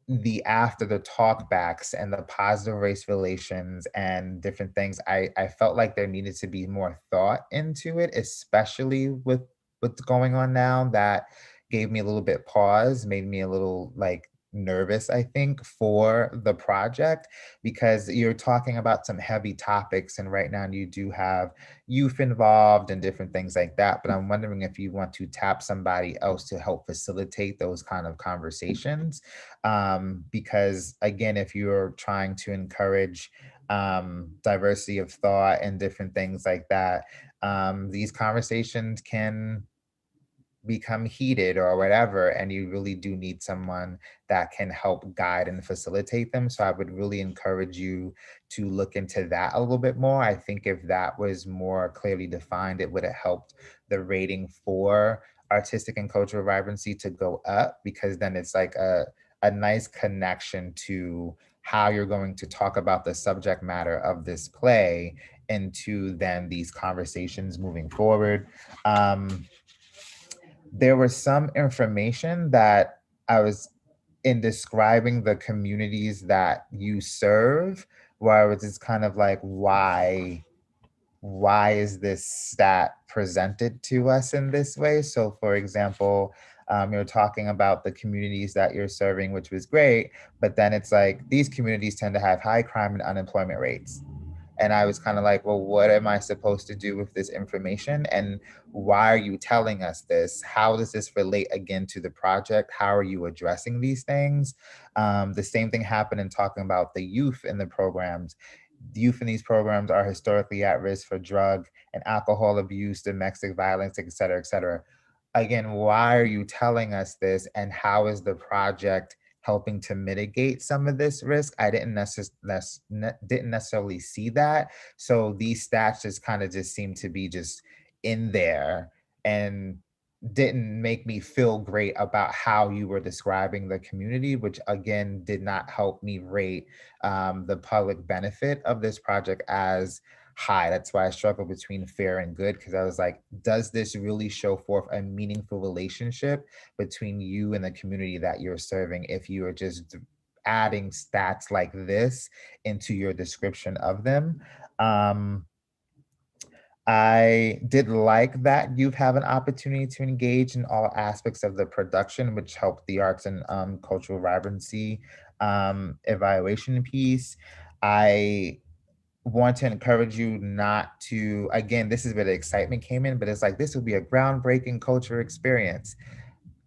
the after the talkbacks and the positive race relations and different things, I felt like there needed to be more thought into it, especially with what's going on now. That gave me a little bit pause, made me a little like nervous, I think, for the project, because you're talking about some heavy topics, and right now you do have youth involved and different things like that. But I'm wondering if you want to tap somebody else to help facilitate those kind of conversations, because again, if you're trying to encourage diversity of thought and different things like that, these conversations can become heated or whatever, and you really do need someone that can help guide and facilitate them. So I would really encourage you to look into that a little bit more. I think if that was more clearly defined, it would have helped the rating for artistic and cultural vibrancy to go up, because then it's like a nice connection to how you're going to talk about the subject matter of this play into then these conversations moving forward. There was some information that I was in describing the communities that you serve, where I was just kind of like, why is this stat presented to us in this way? So for example, you're talking about the communities that you're serving, which was great, but then it's like these communities tend to have high crime and unemployment rates. And I was kind of like, well, what am I supposed to do with this information? And why are you telling us this? How does this relate again to the project? How are you addressing these things? The same thing happened in talking about the youth in the programs. The youth in these programs are historically at risk for drug and alcohol abuse, domestic violence, et cetera, et cetera. Again, why are you telling us this? And how is the project helping to mitigate some of this risk? I didn't necessarily see that. So these stats just kind of just seem to be just in there, and didn't make me feel great about how you were describing the community, which again did not help me rate the public benefit of this project as high. That's why I struggle between fair and good, because I was like, does this really show forth a meaningful relationship between you and the community that you're serving if you are just adding stats like this into your description of them? I did like that you have an opportunity to engage in all aspects of the production, which helped the arts and cultural vibrancy evaluation piece. I want to encourage you not to, again, this is where the excitement came in, but it's like, this will be a groundbreaking culture experience.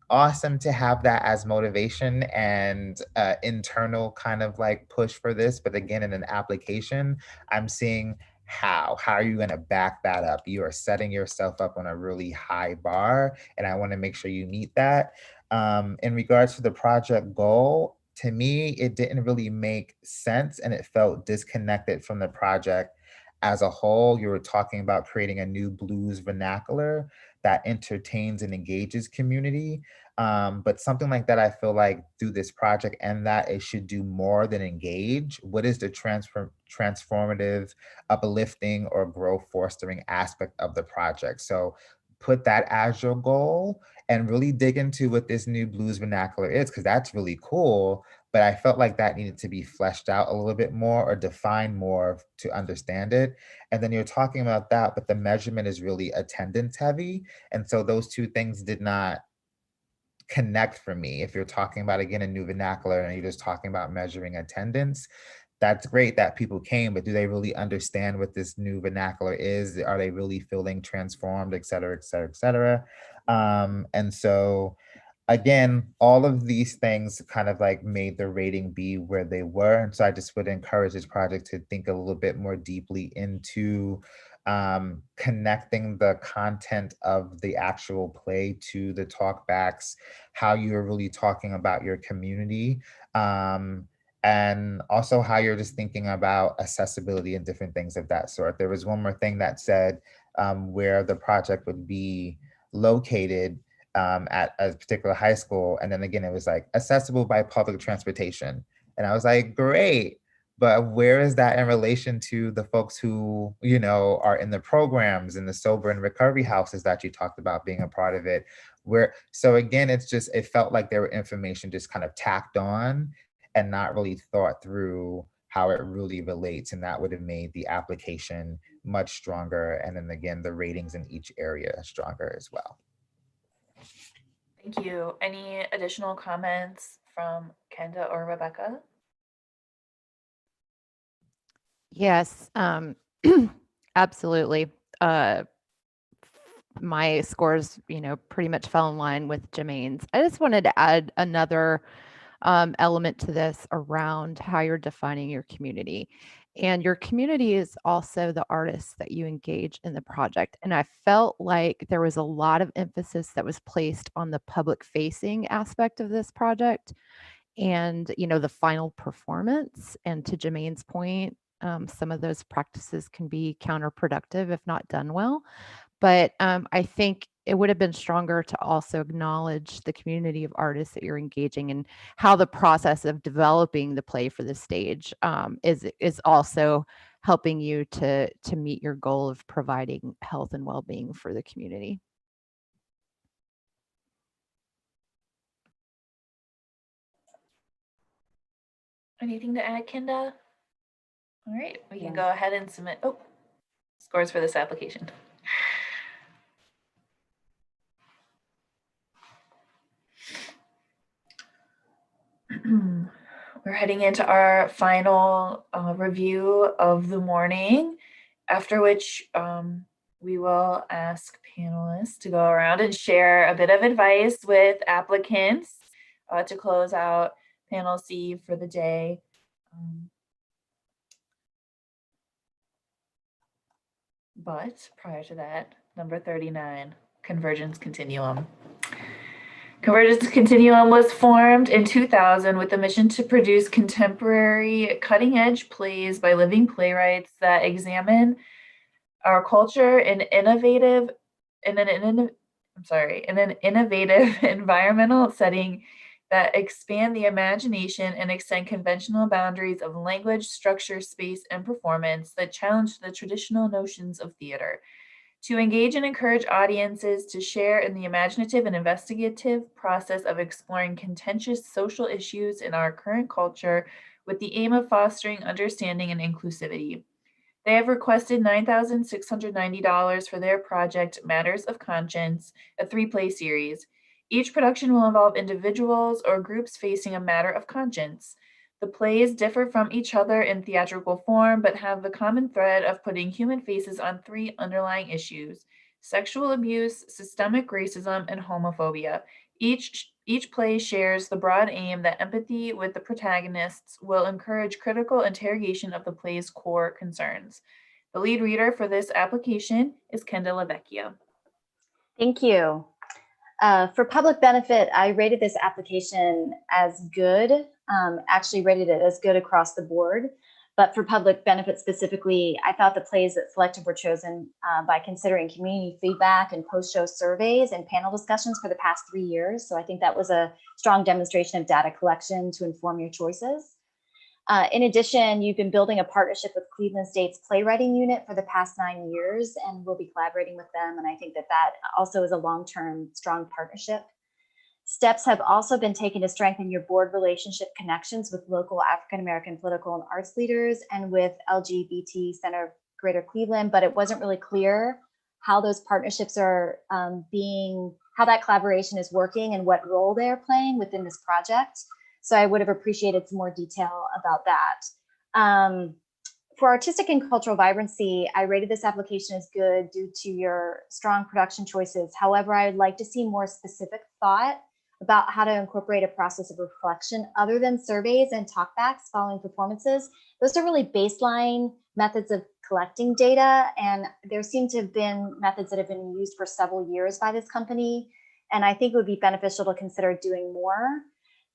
Awesome to have that as motivation and internal kind of like push for this. But again, in an application, I'm seeing how are you going to back that up? You are setting yourself up on a really high bar, and I want to make sure you meet that. In regards to the project goal, to me, it didn't really make sense, and it felt disconnected from the project as a whole. You were talking about creating a new blues vernacular that entertains and engages community. But something like that, I feel like through this project, and that it should do more than engage. What is the transformative, uplifting, or growth fostering aspect of the project? So put that as your goal and really dig into what this new blues vernacular is, because that's really cool. but I felt like that needed to be fleshed out a little bit more or defined more to understand it. And then you're talking about that, but the measurement is really attendance heavy. And so those two things did not connect for me. If you're talking about, again, a new vernacular and you're just talking about measuring attendance, that's great that people came, but do they really understand what this new vernacular is? Are they really feeling transformed, et cetera, et cetera, et cetera? And so again, all of these things kind of like made the rating be where they were. And so I just would encourage this project to think a little bit more deeply into connecting the content of the actual play to the talkbacks, how you're really talking about your community, and also how you're just thinking about accessibility and different things of that sort. There was one more thing that said where the project would be located at a particular high school. And then again, it was like accessible by public transportation. And I was like, great, but where is that in relation to the folks who, you know, are in the programs in the sober and recovery houses that you talked about being a part of it? Where, so again, it's just, it felt like there were information just kind of tacked on and not really thought through how it really relates. And that would have made the application much stronger. And then again, the ratings in each area stronger as well. Thank you. Any additional comments from Kenda or Rebecca? Yes, absolutely. My scores, pretty much fell in line with Jermaine's. I just wanted to add another element to this around how you're defining your community. And your community is also the artists that you engage in the project. And I felt like there was a lot of emphasis that was placed on the public facing aspect of this project and, the final performance. And to Jermaine's point, some of those practices can be counterproductive if not done well. But I think it would have been stronger to also acknowledge the community of artists that you're engaging and how the process of developing the play for the stage is also helping you to meet your goal of providing health and well-being for the community. Anything to add, Kenda? All right, we can go ahead and submit scores for this application. We're heading into our final review of the morning, after which we will ask panelists to go around and share a bit of advice with applicants to close out panel C for the day. But prior to that, number 39, convergence-continuum. Convergence-continuum was formed in 2000 with the mission to produce contemporary cutting-edge plays by living playwrights that examine our culture in an innovative environmental setting that expand the imagination and extend conventional boundaries of language, structure, space, and performance that challenge the traditional notions of theater. To engage and encourage audiences to share in the imaginative and investigative process of exploring contentious social issues in our current culture with the aim of fostering understanding and inclusivity. They have requested $9,690 for their project, Matters of Conscience, a 3-play series. Each production will involve individuals or groups facing a matter of conscience. The plays differ from each other in theatrical form, but have the common thread of putting human faces on 3 underlying issues: sexual abuse, systemic racism, and homophobia. Each play shares the broad aim that empathy with the protagonists will encourage critical interrogation of the play's core concerns. The lead reader for this application is Kenda Lavecchio. Thank you. For public benefit, I rated this application as good, actually rated it as good across the board. But for public benefit specifically, I thought the plays that selected were chosen by considering community feedback and post-show surveys and panel discussions for the past 3 years. So I think that was a strong demonstration of data collection to inform your choices. In addition, you've been building a partnership with Cleveland State's playwriting unit for the past 9 years, and we'll be collaborating with them. And I think that that also is a long-term strong partnership. Steps have also been taken to strengthen your board relationship connections with local African-American political and arts leaders and with LGBT Center of Greater Cleveland, but it wasn't really clear how those partnerships are how that collaboration is working and what role they're playing within this project. So I would have appreciated some more detail about that. For artistic and cultural vibrancy, I rated this application as good due to your strong production choices. However, I would like to see more specific thought about how to incorporate a process of reflection other than surveys and talkbacks following performances. Those are really baseline methods of collecting data, and there seem to have been methods that have been used for several years by this company, and I think it would be beneficial to consider doing more.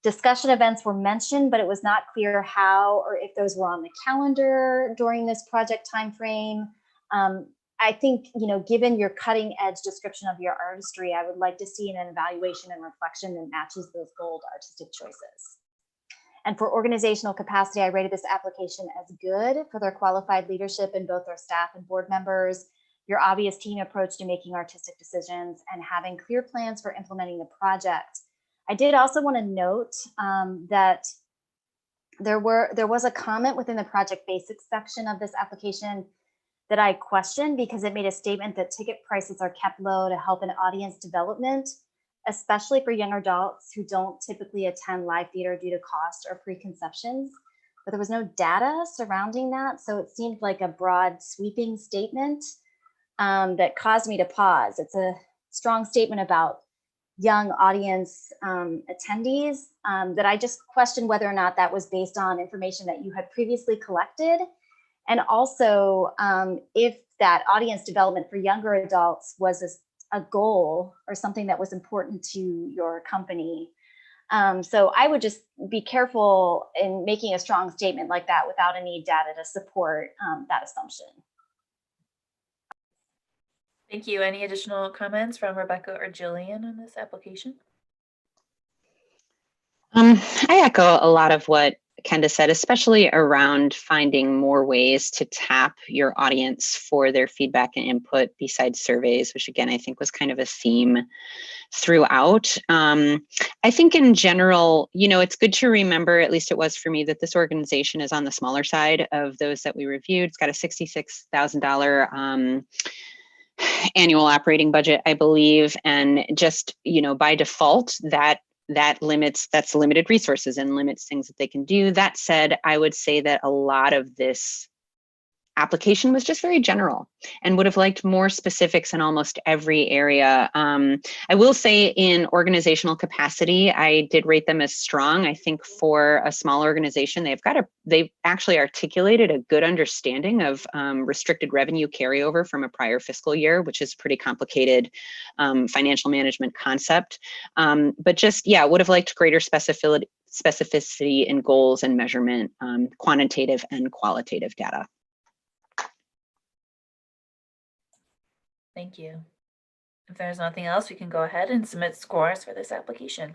Discussion events were mentioned, but it was not clear how or if those were on the calendar during this project timeframe. I think, given your cutting edge description of your artistry, I would like to see an evaluation and reflection that matches those bold artistic choices. And for organizational capacity, I rated this application as good for their qualified leadership in both their staff and board members, your obvious team approach to making artistic decisions, and having clear plans for implementing the project. I did also want to note that there was a comment within the project basics section of this application that I questioned because it made a statement that ticket prices are kept low to help in audience development, especially for young adults who don't typically attend live theater due to cost or preconceptions. But there was no data surrounding that, so it seemed like a broad sweeping statement that caused me to pause. It's a strong statement about young audience attendees that I just questioned whether or not that was based on information that you had previously collected. And also if that audience development for younger adults was a goal or something that was important to your company. So I would just be careful in making a strong statement like that without any data to support that assumption. Thank you. Any additional comments from Rebecca or Jillian on this application? I echo a lot of what Kenda said, especially around finding more ways to tap your audience for their feedback and input besides surveys, which again, I think was kind of a theme throughout. I think in general, it's good to remember, at least it was for me, that this organization is on the smaller side of those that we reviewed. It's got a $66,000 annual operating budget, I believe, and just, by default, that's limited resources and limits things that they can do. That said, I would say that a lot of this application was just very general and would have liked more specifics in almost every area. I will say in organizational capacity, I did rate them as strong. I think for a small organization, they've actually articulated a good understanding of restricted revenue carryover from a prior fiscal year, which is a pretty complicated financial management concept. But just, would have liked greater specificity in goals and measurement, quantitative and qualitative data. Thank you. If there's nothing else, we can go ahead and submit scores for this application.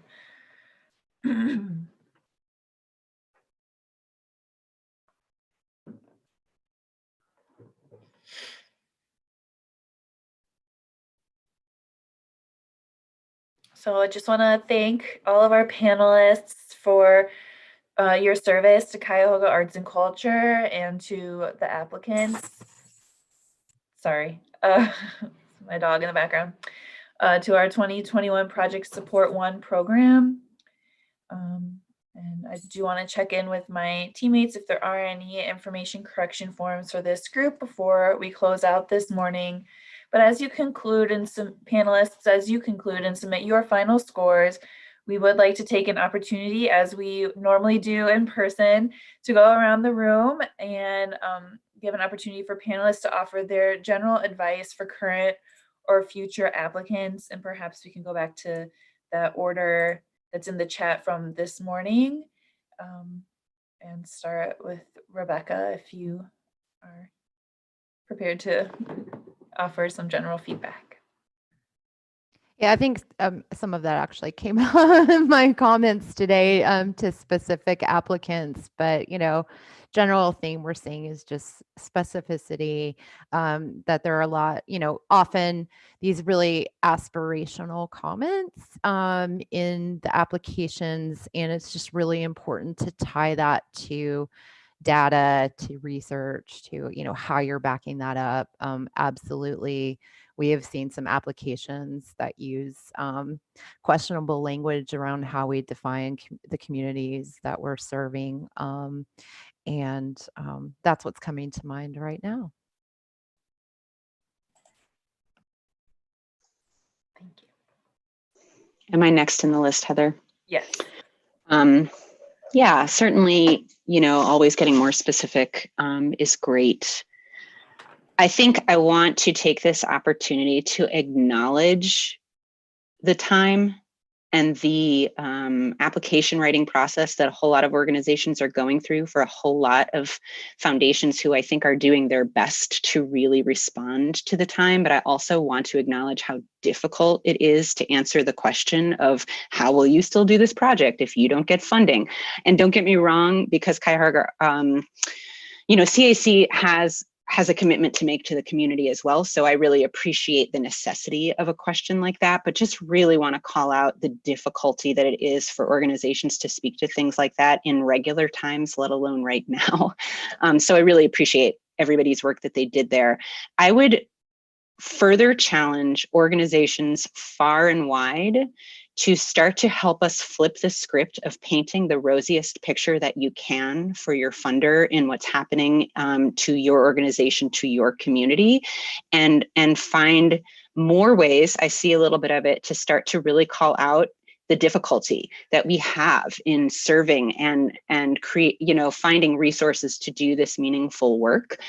So I just want to thank all of our panelists for your service to Cuyahoga Arts and Culture and to the applicants. Sorry, my dog in the background. To our 2021 Project Support 1 program. And I do want to check in with my teammates if there are any information correction forms for this group before we close out this morning. But as you conclude and some panelists, as you conclude and submit your final scores, we would like to take an opportunity, as we normally do in person, to go around the room and give an opportunity for panelists to offer their general advice for current or future applicants. And perhaps we can go back to the order that's in the chat from this morning and start with Rebecca, if you are prepared to offer some general feedback. Yeah, I think some of that actually came out in my comments today to specific applicants, but general theme we're seeing is just specificity, that there are a lot, often these really aspirational comments in the applications, and it's just really important to tie that to data, to research, to how you're backing that up. Absolutely, we have seen some applications that use questionable language around how we define the communities that we're serving, and that's what's coming to mind right now. Thank you. Am I next in the list, Heather? Yes. Yeah, certainly, always getting more specific is great. I think I want to take this opportunity to acknowledge the time and the application writing process that a whole lot of organizations are going through for a whole lot of foundations who I think are doing their best to really respond to the time. But I also want to acknowledge how difficult it is to answer the question of how will you still do this project if you don't get funding? And don't get me wrong, because Cuyahoga, CAC has a commitment to make to the community as well. So I really appreciate the necessity of a question like that, but just really want to call out the difficulty that it is for organizations to speak to things like that in regular times, let alone right now. So I really appreciate everybody's work that they did there. I would further challenge organizations far and wide to start to help us flip the script of painting the rosiest picture that you can for your funder in what's happening to your organization, to your community, and find more ways, I see a little bit of it, to start to really call out the difficulty that we have in serving and create, finding resources to do this meaningful work.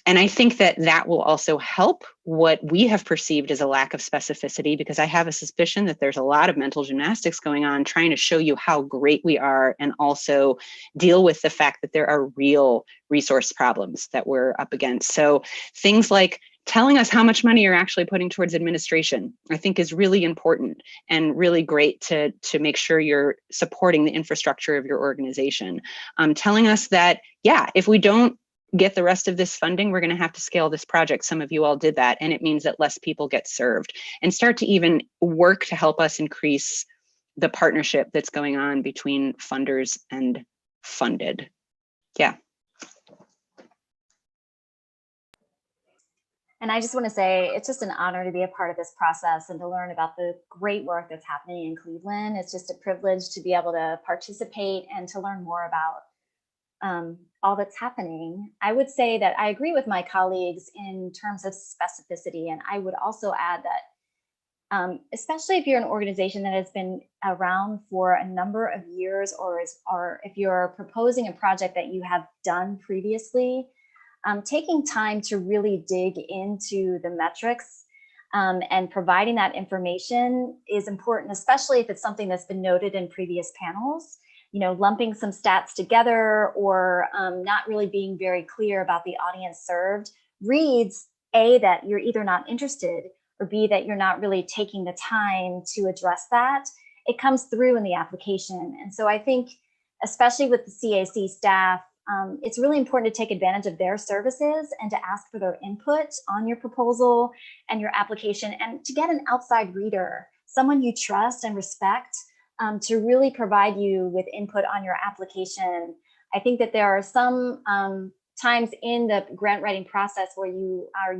And I think that will also help what we have perceived as a lack of specificity, because I have a suspicion that there's a lot of mental gymnastics going on trying to show you how great we are and also deal with the fact that there are real resource problems that we're up against. So things like telling us how much money you're actually putting towards administration, I think is really important and really great to make sure you're supporting the infrastructure of your organization. Telling us that, yeah, if we don't get the rest of this funding, we're going to have to scale this project. Some of you all did that, and it means that less people get served, and start to even work to help us increase the partnership that's going on between funders and funded. Yeah. And I just want to say it's just an honor to be a part of this process and to learn about the great work that's happening in Cleveland. It's just a privilege to be able to participate and to learn more about all that's happening. I would say that I agree with my colleagues in terms of specificity. And I would also add that especially if you're an organization that has been around for a number of years, or if you're proposing a project that you have done previously, taking time to really dig into the metrics and providing that information is important, especially if it's something that's been noted in previous panels. Lumping some stats together or not really being very clear about the audience served reads A, that you're either not interested, or B, that you're not really taking the time to address that. It comes through in the application. And so I think, especially with the CAC staff, it's really important to take advantage of their services and to ask for their input on your proposal and your application, and to get an outside reader, someone you trust and respect, to really provide you with input on your application. I think that there are some times in the grant writing process where you are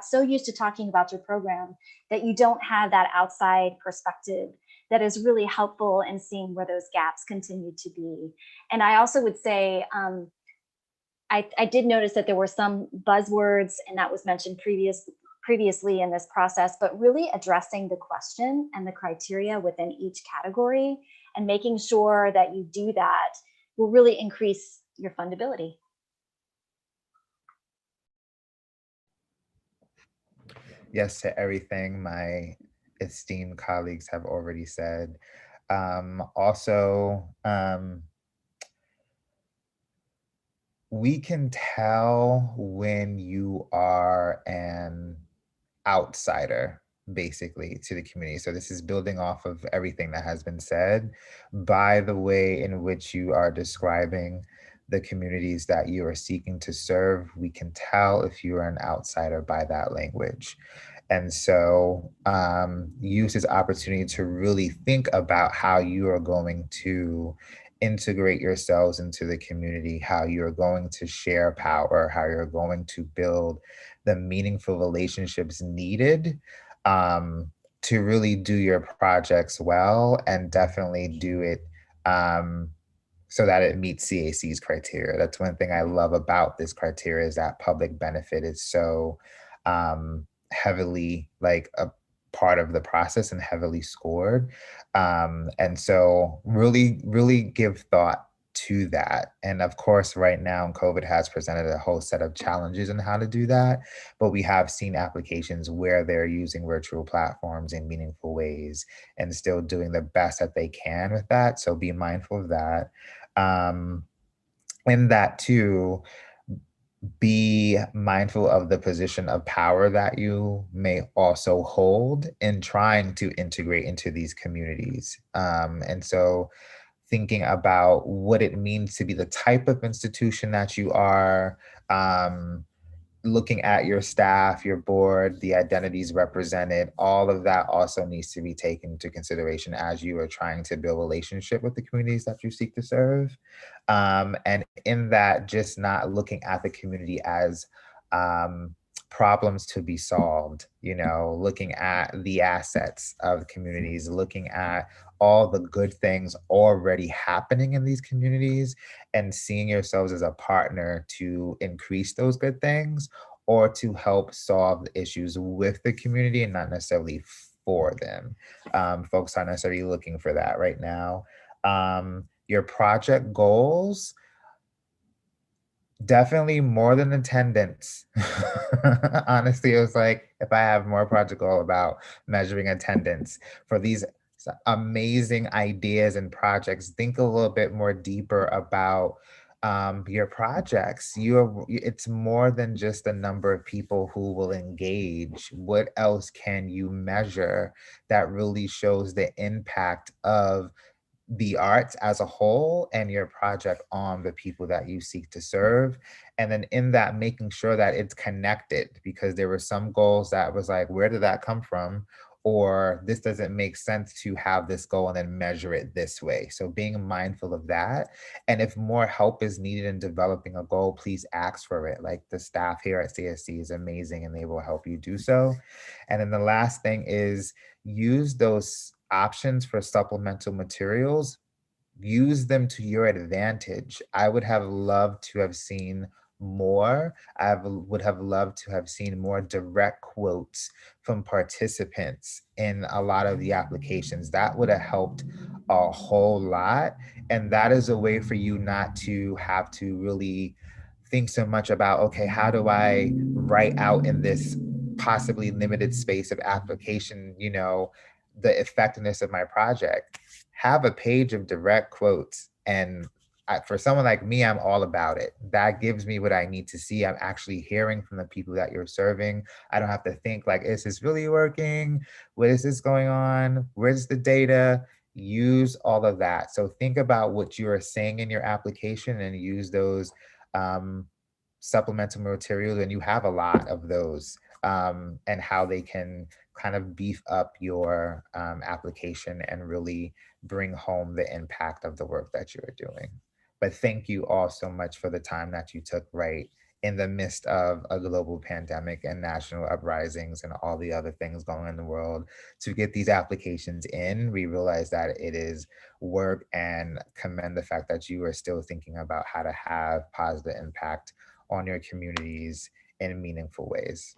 so used to talking about your program that you don't have that outside perspective that is really helpful in seeing where those gaps continue to be. And I also would say, I did notice that there were some buzzwords, and that was mentioned previously in this process, but really addressing the question and the criteria within each category and making sure that you do that will really increase your fundability. Yes to everything my esteemed colleagues have already said. Also, we can tell when you are an outsider basically to the community. So this is building off of everything that has been said. By the way in which you are describing the communities that you are seeking to serve, we can tell if you are an outsider by that language. And so use this opportunity to really think about how you are going to integrate yourselves into the community, how you're going to share power, how you're going to build the meaningful relationships needed to really do your projects well, and definitely do it so that it meets CAC's criteria. That's one thing I love about this criteria, is that public benefit is so heavily like a part of the process and heavily scored. And so really give thought to that. And of course, right now, COVID has presented a whole set of challenges in how to do that, but we have seen applications where they're using virtual platforms in meaningful ways and still doing the best that they can with that. So be mindful of that. In that too, be mindful of the position of power that you may also hold in trying to integrate into these communities. And so thinking about what it means to be the type of institution that you are, looking at your staff, your board, the identities represented, all of that also needs to be taken into consideration as you are trying to build relationship with the communities that you seek to serve. And in that, just not looking at the community as problems to be solved, looking at the assets of communities, looking at all the good things already happening in these communities, and seeing yourselves as a partner to increase those good things or to help solve the issues with the community and not necessarily for them. Folks aren't necessarily looking for that right now. Your project goals, definitely more than attendance. Honestly, it was like, if I have more project goal about measuring attendance for these amazing ideas and projects, think a little bit more deeper about your projects. It's more than just the number of people who will engage. What else can you measure that really shows the impact of the arts as a whole and your project on the people that you seek to serve? And then in that, making sure that it's connected, because there were some goals that was like, where did that come from? Or this doesn't make sense to have this goal and then measure it this way. So being mindful of that. And if more help is needed in developing a goal, please ask for it. Like the staff here at CSC is amazing and they will help you do so. And then the last thing is, use those options for supplemental materials, use them to your advantage. I would have loved to have seen more. Would have loved to have seen more direct quotes from participants in a lot of the applications. That would have helped a whole lot. And that is a way for you not to have to really think so much about, okay, how do I write out in this possibly limited space of application, the effectiveness of my project. Have a page of direct quotes. And for someone like me, I'm all about it. That gives me what I need to see. I'm actually hearing from the people that you're serving. I don't have to think like, is this really working? What is this going on? Where's the data? Use all of that. So think about what you are saying in your application and use those supplemental materials, and you have a lot of those, and how they can kind of beef up your application and really bring home the impact of the work that you're doing. But thank you all so much for the time that you took right in the midst of a global pandemic and national uprisings and all the other things going on in the world to get these applications in. We realize that it is work, and commend the fact that you are still thinking about how to have positive impact on your communities in meaningful ways.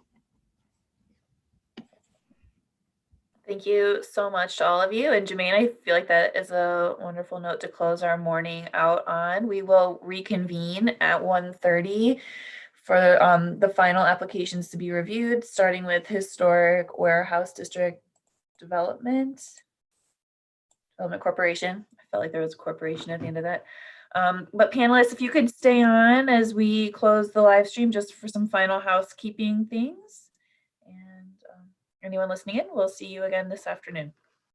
Thank you so much to all of you. And Jermaine, I feel like that is a wonderful note to close our morning out on. We will reconvene at 1:30 for the final applications to be reviewed, starting with Historic Warehouse District Development Corporation. I felt like there was a corporation at the end of that. But panelists, if you could stay on as we close the live stream just for some final housekeeping things. anyone listening in, we'll see you again this afternoon.